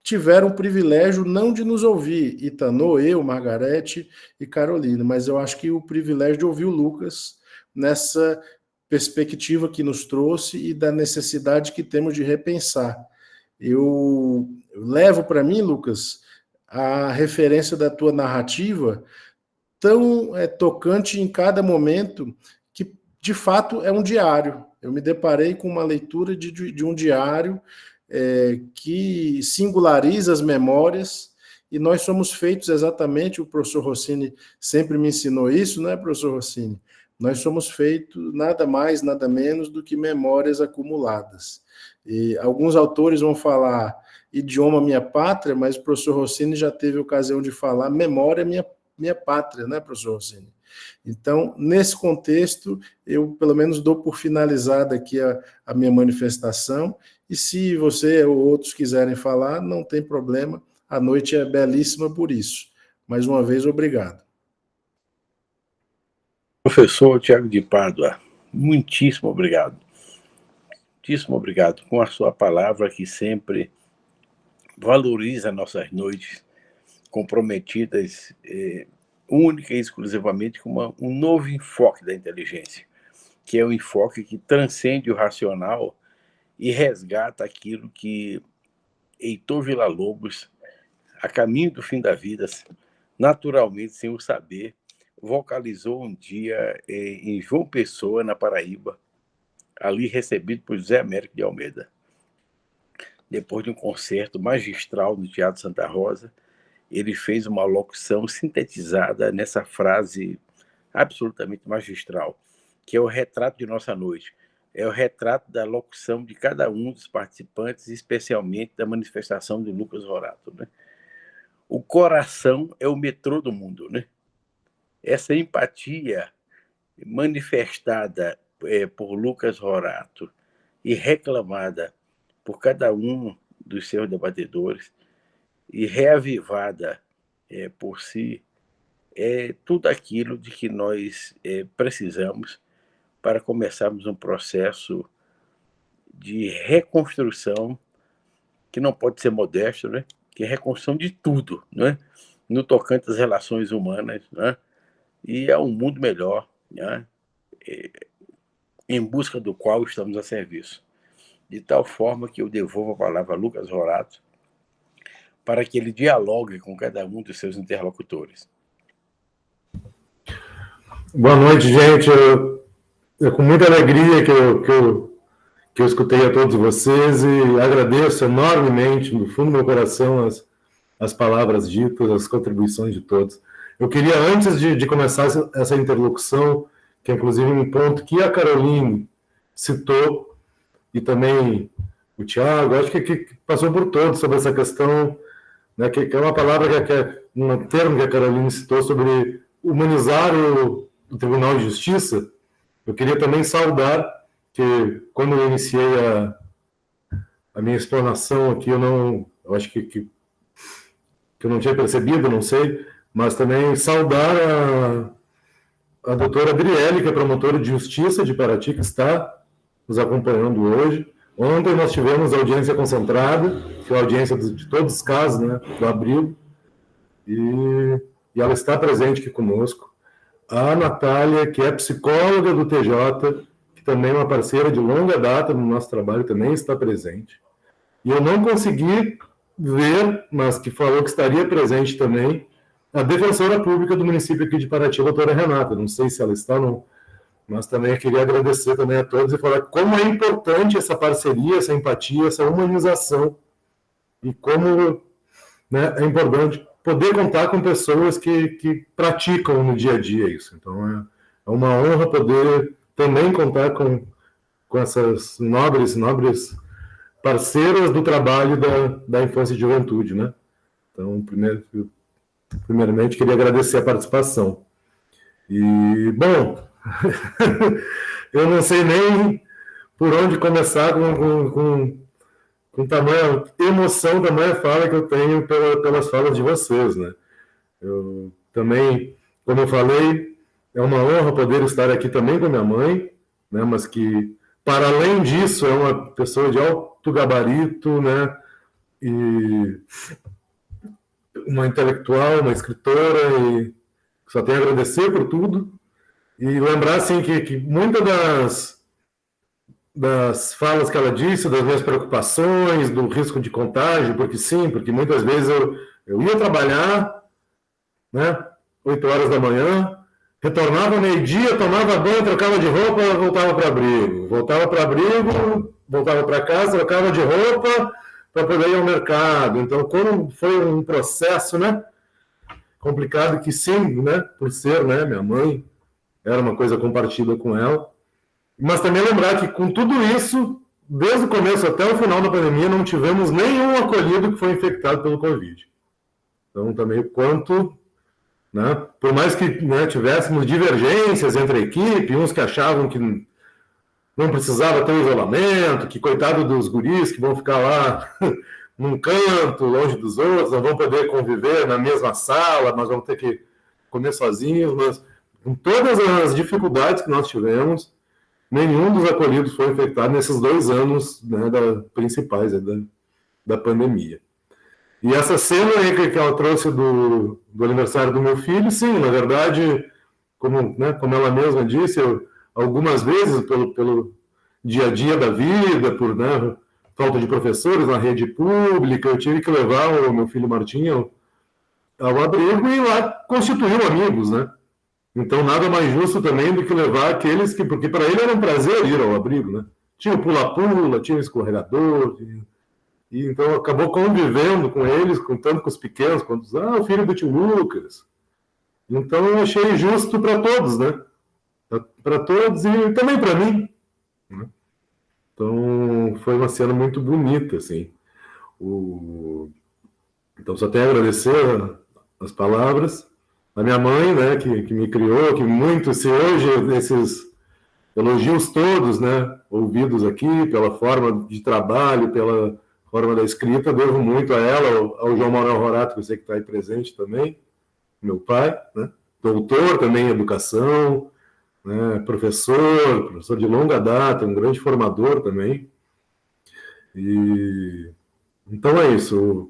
tiveram o privilégio não de nos ouvir, Itanô, eu, Margarete e Carolina, mas eu acho que o privilégio de ouvir o Lucas nessa perspectiva que nos trouxe e da necessidade que temos de repensar. Eu levo para mim, Lucas, a referência da tua narrativa tão tocante em cada momento, que de fato é um diário. Eu me deparei com uma leitura de um diário que singulariza as memórias, e nós somos feitos exatamente, o professor Rossini sempre me ensinou isso, né, professor Rossini? Nós somos feitos nada mais, nada menos do que memórias acumuladas. E alguns autores vão falar idioma minha pátria, mas o professor Rossini já teve a ocasião de falar memória minha pátria, né, professor Rossini? Então, nesse contexto, eu pelo menos dou por finalizada aqui a minha manifestação, e se você ou outros quiserem falar, não tem problema, a noite é belíssima por isso. Mais uma vez, obrigado. Professor Tiago de Pádua, muitíssimo obrigado. Muitíssimo obrigado com a sua palavra, que sempre valoriza nossas noites comprometidas única e exclusivamente com um novo enfoque da inteligência, que é o enfoque que transcende o racional e resgata aquilo que Heitor Villa-Lobos, a caminho do fim da vida, naturalmente, sem o saber, vocalizou um dia em João Pessoa, na Paraíba, ali recebido por José Américo de Almeida. Depois de um concerto magistral no Teatro Santa Rosa, ele fez uma locução sintetizada nessa frase absolutamente magistral, que é o retrato de nossa noite. É o retrato da locução de cada um dos participantes, especialmente da manifestação de Lucas Horato, né? O coração é o metrô do mundo, né? Essa empatia manifestada por Lucas Horato e reclamada por cada um dos seus debatedores e reavivada por si, é tudo aquilo de que nós precisamos para começarmos um processo de reconstrução que não pode ser modesto, né? Que é reconstrução de tudo, né? No tocante às relações humanas, né? E a um mundo melhor, né? Em busca do qual estamos a serviço. De tal forma que eu devolvo a palavra a Lucas Horato para que ele dialogue com cada um dos seus interlocutores. Boa noite, gente. É com muita alegria que eu escutei a todos vocês e agradeço enormemente, no fundo do meu coração, as palavras ditas, as contribuições de todos. Eu queria, antes de começar essa interlocução, que é inclusive um ponto que a Caroline citou, e também o Tiago, acho que passou por todos sobre essa questão, né, que é uma palavra, um termo que a Caroline citou sobre humanizar o Tribunal de Justiça. Eu queria também saudar que, quando eu iniciei a minha explanação aqui, eu acho que eu não tinha percebido, não sei, mas também saudar a doutora Adriele, que é promotora de justiça de Paraty, que está nos acompanhando hoje. Ontem nós tivemos audiência concentrada, que é a audiência de todos os casos, né, do Abril, e ela está presente aqui conosco. A Natália, que é psicóloga do TJ, que também é uma parceira de longa data no nosso trabalho, também está presente. E eu não consegui ver, mas que falou que estaria presente também, a defensora pública do município aqui de Paraty, a doutora Renata. Não sei se ela está, não, mas também queria agradecer também a todos e falar como é importante essa parceria, essa empatia, essa humanização, e como, né, é importante poder contar com pessoas que praticam no dia a dia isso. Então, é uma honra poder também contar com essas nobres parceiras do trabalho da infância e juventude, né? Então, primeiramente, queria agradecer a participação. E, bom, eu não sei nem por onde começar com tamanha emoção, tamanha fala que eu tenho pelas falas de vocês, né? Eu também, como eu falei, é uma honra poder estar aqui também com a minha mãe, né? Mas que, para além disso, é uma pessoa de alto gabarito, né? E uma intelectual, uma escritora, e só tenho a agradecer por tudo. E lembrar, assim, que muitas das falas que ela disse, das minhas preocupações, do risco de contágio, porque muitas vezes eu ia trabalhar, né, 8 horas da manhã, retornava meio-dia, tomava banho, trocava de roupa, voltava para abrigo, voltava para casa, trocava de roupa para poder ir ao mercado. Então, como foi um processo, né, complicado, que sim, né, por ser, né, minha mãe, era uma coisa compartilhada com ela. Mas também lembrar que, com tudo isso, desde o começo até o final da pandemia, não tivemos nenhum acolhido que foi infectado pelo Covid. Então, também o quanto, né, por mais que, né, tivéssemos divergências entre a equipe, uns que achavam que não precisava ter isolamento, que coitado dos guris que vão ficar lá num canto, longe dos outros, não vão poder conviver na mesma sala, mas vão ter que comer sozinhos. Mas, com todas as dificuldades que nós tivemos, nenhum dos acolhidos foi infectado nesses 2 anos, né, principais, da pandemia. E essa cena aí que ela trouxe do aniversário do meu filho, sim, na verdade, como ela mesma disse, algumas vezes, pelo dia a dia da vida, por, né, falta de professores na rede pública, eu tive que levar o meu filho Martinho ao abrigo e lá constituiu amigos, né? Então, nada mais justo também do que levar aqueles porque para ele era um prazer ir ao abrigo, né? Tinha o pula-pula, tinha o escorregador, e então acabou convivendo com eles, tanto com os pequenos quanto o filho do tio Lucas. Então, eu achei justo para todos, né? Para todos e também para mim, né? Então, foi uma cena muito bonita, assim. Então, só tenho a agradecer as palavras da minha mãe, né, que me criou, que muito, se hoje esses elogios todos, né, ouvidos aqui, pela forma de trabalho, pela forma da escrita, devo muito a ela, ao João Manuel Rorato, que eu sei que está aí presente também, meu pai, né, doutor também em educação, né, professor de longa data, um grande formador também. E então é isso.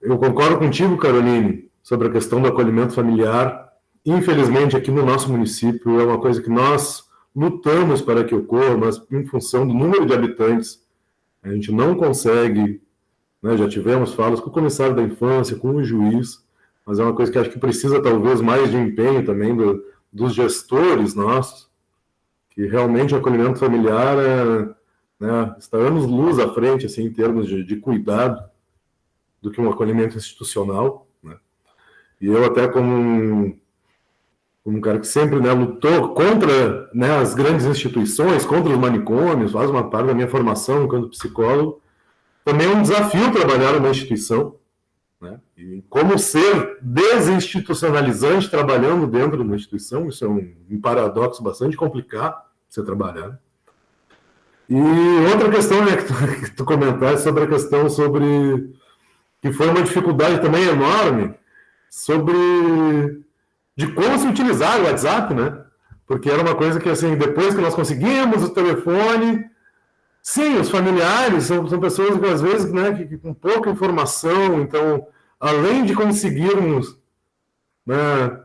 Eu concordo contigo, Caroline, sobre a questão do acolhimento familiar. Infelizmente, aqui no nosso município, é uma coisa que nós lutamos para que ocorra, mas em função do número de habitantes, a gente não consegue, né? Já tivemos falas com o comissário da infância, com o juiz, mas é uma coisa que acho que precisa talvez mais de empenho também dos gestores nossos, que realmente o acolhimento familiar né, está anos-luz à frente, assim, em termos de cuidado, do que um acolhimento institucional, né? E eu até como um cara que sempre, né, lutou contra, né, as grandes instituições, contra os manicômios, faz uma parte da minha formação enquanto psicólogo, também é um desafio trabalhar numa instituição, né? E como ser desinstitucionalizante trabalhando dentro de uma instituição, isso é um paradoxo bastante complicado de você trabalhar. E outra questão, né, que tu comentaste sobre a questão que foi uma dificuldade também enorme, de como se utilizar o WhatsApp, né? Porque era uma coisa que, assim, depois que nós conseguimos o telefone, sim, os familiares são pessoas que, às vezes, né, que com pouca informação, então, além de conseguirmos, né,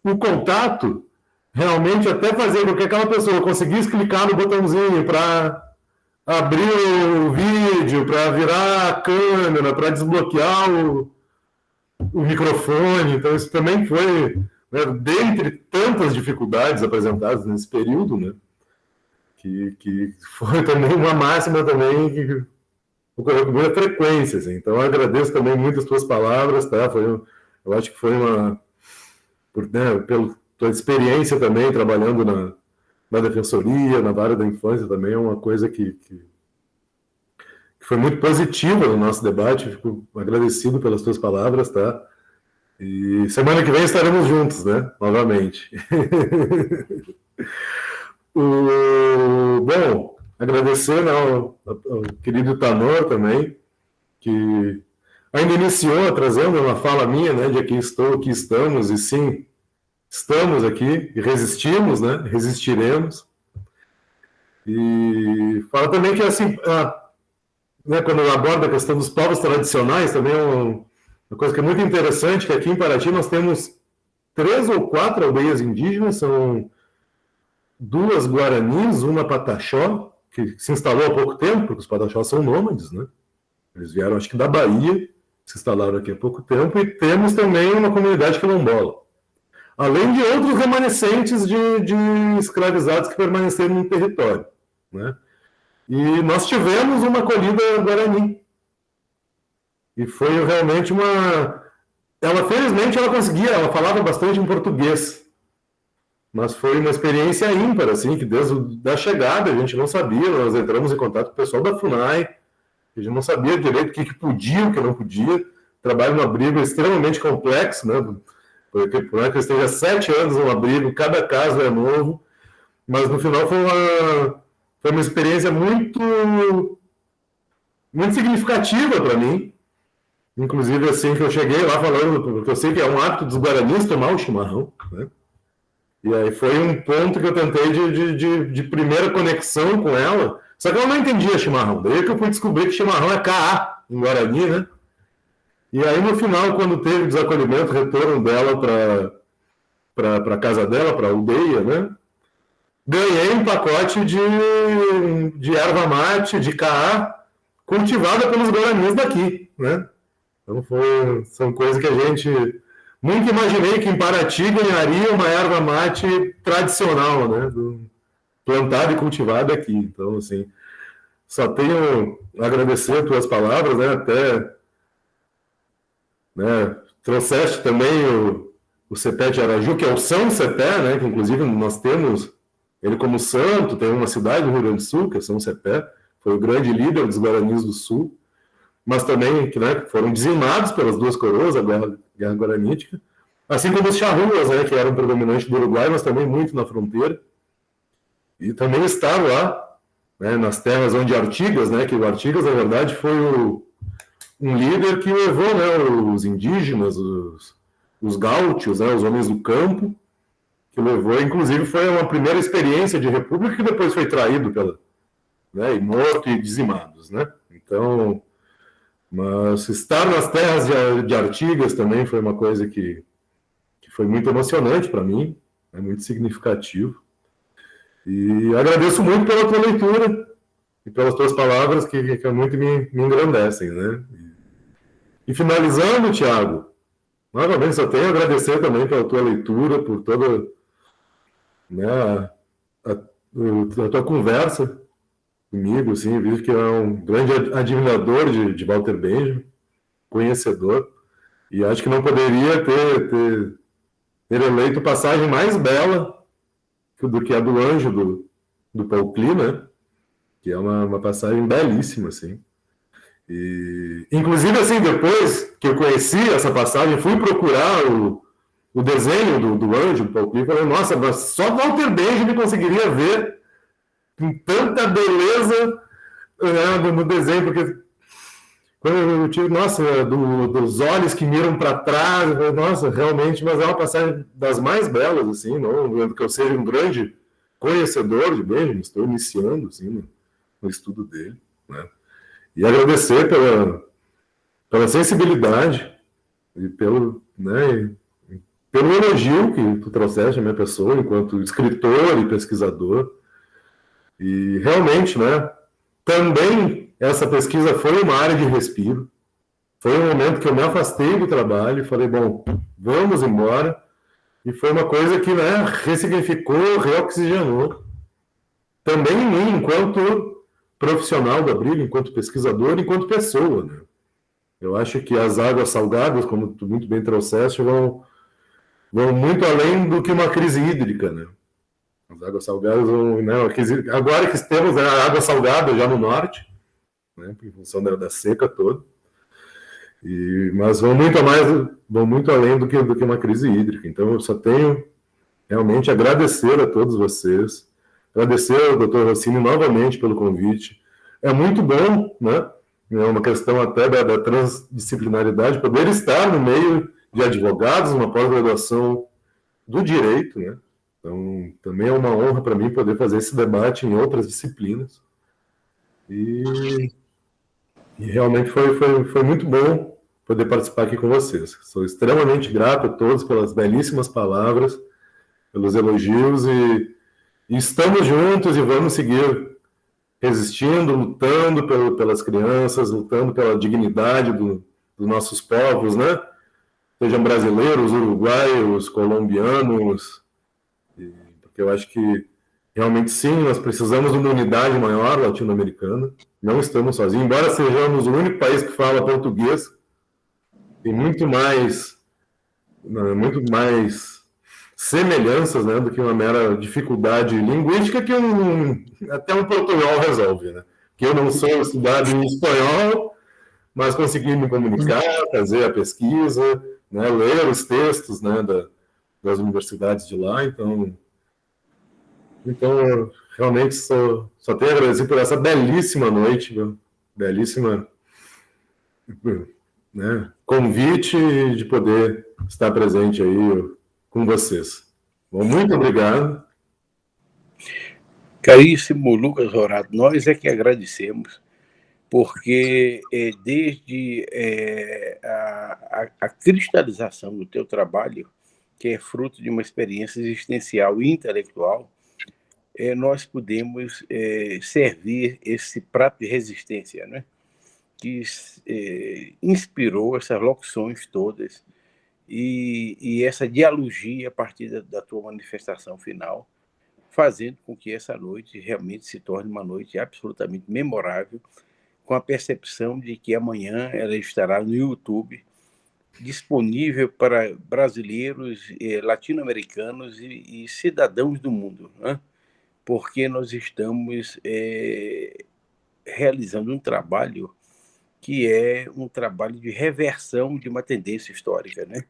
o contato, realmente até fazer com que aquela pessoa conseguisse clicar no botãozinho para abrir o vídeo, para virar a câmera, para desbloquear o microfone, então isso também foi, né, dentre tantas dificuldades apresentadas nesse período, né, que foi também uma máxima também que ocorreu com muita frequência, assim. Então eu agradeço também muito as tuas palavras, tá? Eu acho que foi pela tua experiência também trabalhando na defensoria, na vara da infância também, é uma coisa que foi muito positiva no nosso debate. Fico agradecido pelas tuas palavras, tá? E semana que vem estaremos juntos, né? Novamente. Bom, agradecer, né, ao querido Tanor também, que ainda iniciou trazendo uma fala minha, né, de aqui estou, aqui estamos, e sim, estamos aqui e resistimos, né? Resistiremos. E fala também que, assim, né, quando aborda a questão dos povos tradicionais, também é uma coisa que é muito interessante, que aqui em Paraty nós temos 3 ou 4 aldeias indígenas, são 2 guaranis, uma pataxó, que se instalou há pouco tempo, porque os pataxós são nômades, né? Eles vieram, acho que da Bahia, se instalaram aqui há pouco tempo, e temos também uma comunidade quilombola. Além de outros remanescentes de escravizados que permaneceram no território, né? E nós tivemos uma acolhida guarani. E foi realmente felizmente, ela conseguia, ela falava bastante em português. Mas foi uma experiência ímpar, assim, que desde a chegada a gente não sabia, nós entramos em contato com o pessoal da FUNAI, a gente não sabia direito o que podia, o que não podia. Trabalho no abrigo extremamente complexo, né? Porque por mais que eu esteja 7 anos no abrigo, cada caso é novo, mas no final foi uma experiência muito significativa para mim. Inclusive, assim, que eu cheguei lá falando, porque eu sei que é um hábito dos guaranis tomar o chimarrão, né? E aí foi um ponto que eu tentei de primeira conexão com ela, só que ela não entendia chimarrão. Daí que eu fui descobrir que chimarrão é K.A. em Guarani, né? E aí, no final, quando teve desacolhimento, retorno dela para a casa dela, para a aldeia, né? Ganhei um pacote de erva mate, de K.A., cultivada pelos guaranis daqui, né? Então, são coisas que a gente nunca imaginei que em Paraty ganharia uma erva mate tradicional, né? Plantada e cultivada aqui. Então, assim, só tenho a agradecer as tuas palavras, né? Até, né, trouxeste também o Cepé de Araju, que é o São Cepé, né? Que inclusive nós temos ele como santo, tem uma cidade no Rio Grande do Sul, que é São Cepé, foi o grande líder dos Guaranis do Sul, mas também, né, foram dizimados pelas 2 coroas, a Guerra Guaranítica, assim como os charruas, né, que eram predominantes do Uruguai, mas também muito na fronteira, e também estavam lá, né, nas terras onde Artigas, né, que o Artigas, na verdade, foi um líder que levou, né, os indígenas, os gaúchos, né, os homens do campo, que levou, inclusive, foi uma primeira experiência de república que depois foi traído né, e morto e dizimados, né? Então, mas estar nas terras de Artigas também foi uma coisa que foi muito emocionante para mim, é muito significativo. E agradeço muito pela tua leitura e pelas tuas palavras que muito me engrandecem, né? E finalizando, Thiago, novamente só tenho a agradecer também pela tua leitura, por toda, né, a tua conversa comigo, assim, visto que é um grande admirador de Walter Benjamin, conhecedor, e acho que não poderia ter eleito passagem mais bela do que a do Anjo do Paul Klee, né? Que é uma passagem belíssima, assim. E, inclusive, assim, depois que eu conheci essa passagem, fui procurar o desenho do Anjo, do Paul Klee, e falei, nossa, mas só Walter Benjamin conseguiria ver com tanta beleza, né, no desenho, porque quando eu tive, nossa, dos olhos que miram para trás, eu falei, nossa, realmente, mas é uma passagem das mais belas, assim, não que eu seja um grande conhecedor de Benjamin, estou iniciando, assim, no estudo dele, né? E agradecer pela sensibilidade e pelo elogio que tu trouxeste à minha pessoa enquanto escritor e pesquisador. E realmente, né, também essa pesquisa foi uma área de respiro, foi um momento que eu me afastei do trabalho e falei, bom, vamos embora. E foi uma coisa que, né, ressignificou, reoxigenou. Também em mim, enquanto profissional da briga, enquanto pesquisador, enquanto pessoa, né? Eu acho que as águas salgadas, como tu muito bem trouxeste, vão muito além do que uma crise hídrica, né? As águas salgadas vão, né, agora que temos a água salgada já no norte, né, em função da seca toda, mas vão muito além do que uma crise hídrica. Então eu só tenho realmente a agradecer a todos vocês, agradecer ao Dr. Rossini novamente pelo convite. É muito bom, né? É uma questão até da transdisciplinaridade, poder estar no meio de advogados, uma pós-graduação do direito, né? Então, também é uma honra para mim poder fazer esse debate em outras disciplinas. E realmente foi muito bom poder participar aqui com vocês. Sou extremamente grato a todos pelas belíssimas palavras, pelos elogios, e estamos juntos e vamos seguir resistindo, lutando pelas crianças, lutando pela dignidade dos nossos povos, né? Sejam brasileiros, uruguaios, colombianos, porque eu acho que realmente sim, nós precisamos de uma unidade maior latino-americana, não estamos sozinhos, embora sejamos o único país que fala português, tem muito mais semelhanças, né, do que uma mera dificuldade linguística que até um portunhol resolve, né? Que eu não sou estudado em espanhol, mas consegui me comunicar, fazer a pesquisa, né, ler os textos, né, das universidades de lá, então eu realmente só tenho a agradecer por essa belíssima noite, viu? Belíssima, né, convite de poder estar presente aí com vocês. Bom, muito obrigado. Caríssimo Lucas Horato, nós é que agradecemos, porque desde a cristalização do teu trabalho, que é fruto de uma experiência existencial e intelectual, nós podemos servir esse prato de resistência, né? Que inspirou essas locuções todas e essa dialogia a partir da tua manifestação final, fazendo com que essa noite realmente se torne uma noite absolutamente memorável, com a percepção de que amanhã ela estará no YouTube, disponível para brasileiros, latino-americanos e cidadãos do mundo, né? Porque nós estamos realizando um trabalho que é um trabalho de reversão de uma tendência histórica, né?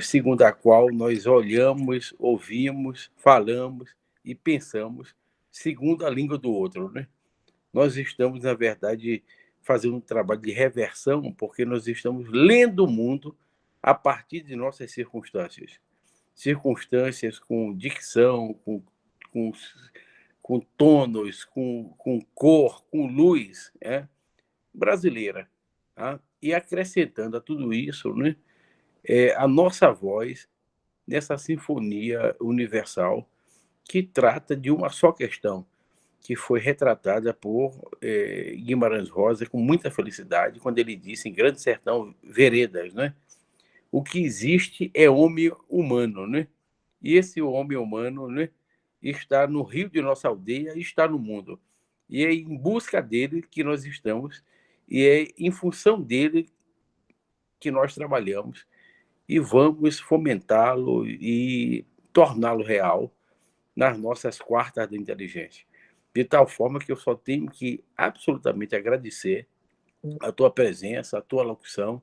Segundo a qual nós olhamos, ouvimos, falamos e pensamos segundo a língua do outro, né? Nós estamos, na verdade, fazendo um trabalho de reversão porque nós estamos lendo o mundo a partir de nossas circunstâncias. Circunstâncias com dicção, com tonos, com cor, com luz, brasileira. Tá? E acrescentando a tudo isso, né, a nossa voz nessa sinfonia universal que trata de uma só questão, que foi retratada por Guimarães Rosa com muita felicidade, quando ele disse em Grande Sertão Veredas, né? O que existe é homem humano, né? E esse homem humano, né, está no rio de nossa aldeia e está no mundo. E é em busca dele que nós estamos, e é em função dele que nós trabalhamos e vamos fomentá-lo e torná-lo real nas nossas quartas da inteligência. De tal forma que eu só tenho que absolutamente agradecer a tua presença, a tua locução,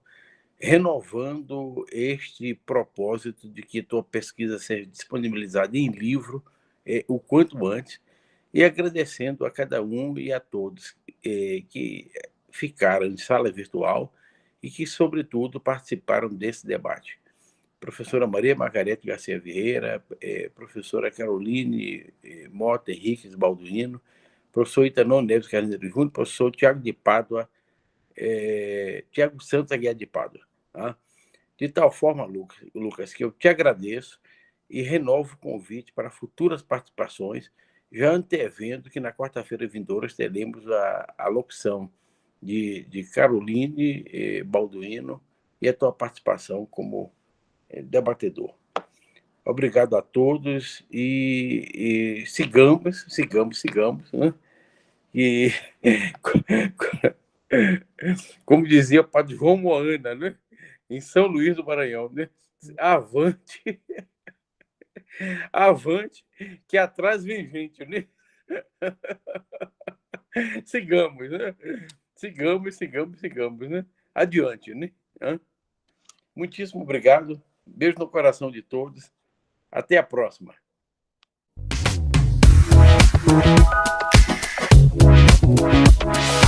renovando este propósito de que tua pesquisa seja disponibilizada em livro o quanto antes, e agradecendo a cada um e a todos que ficaram em sala virtual e que, sobretudo, participaram desse debate. Professora Maria Margarete Garcia Vieira, professora Caroline Mota Henriques Balduino, professor Itanon Neves Carneiro Júnior, professor Tiago de Pádua, Tiago Santos Aguiar de Pádua. Tá? De tal forma, Lucas, que eu te agradeço e renovo o convite para futuras participações, já antevendo que na quarta-feira vindoura teremos a locução de Caroline Balduino e a tua participação como debatedor. Obrigado a todos e sigamos, né? E como dizia o Padre João Moana, né? Em São Luís do Maranhão, né? Avante, avante, que atrás vem gente, né? Sigamos, né? Sigamos, né? Adiante, né? Muitíssimo obrigado. Beijo no coração de todos. Até a próxima. Thank you.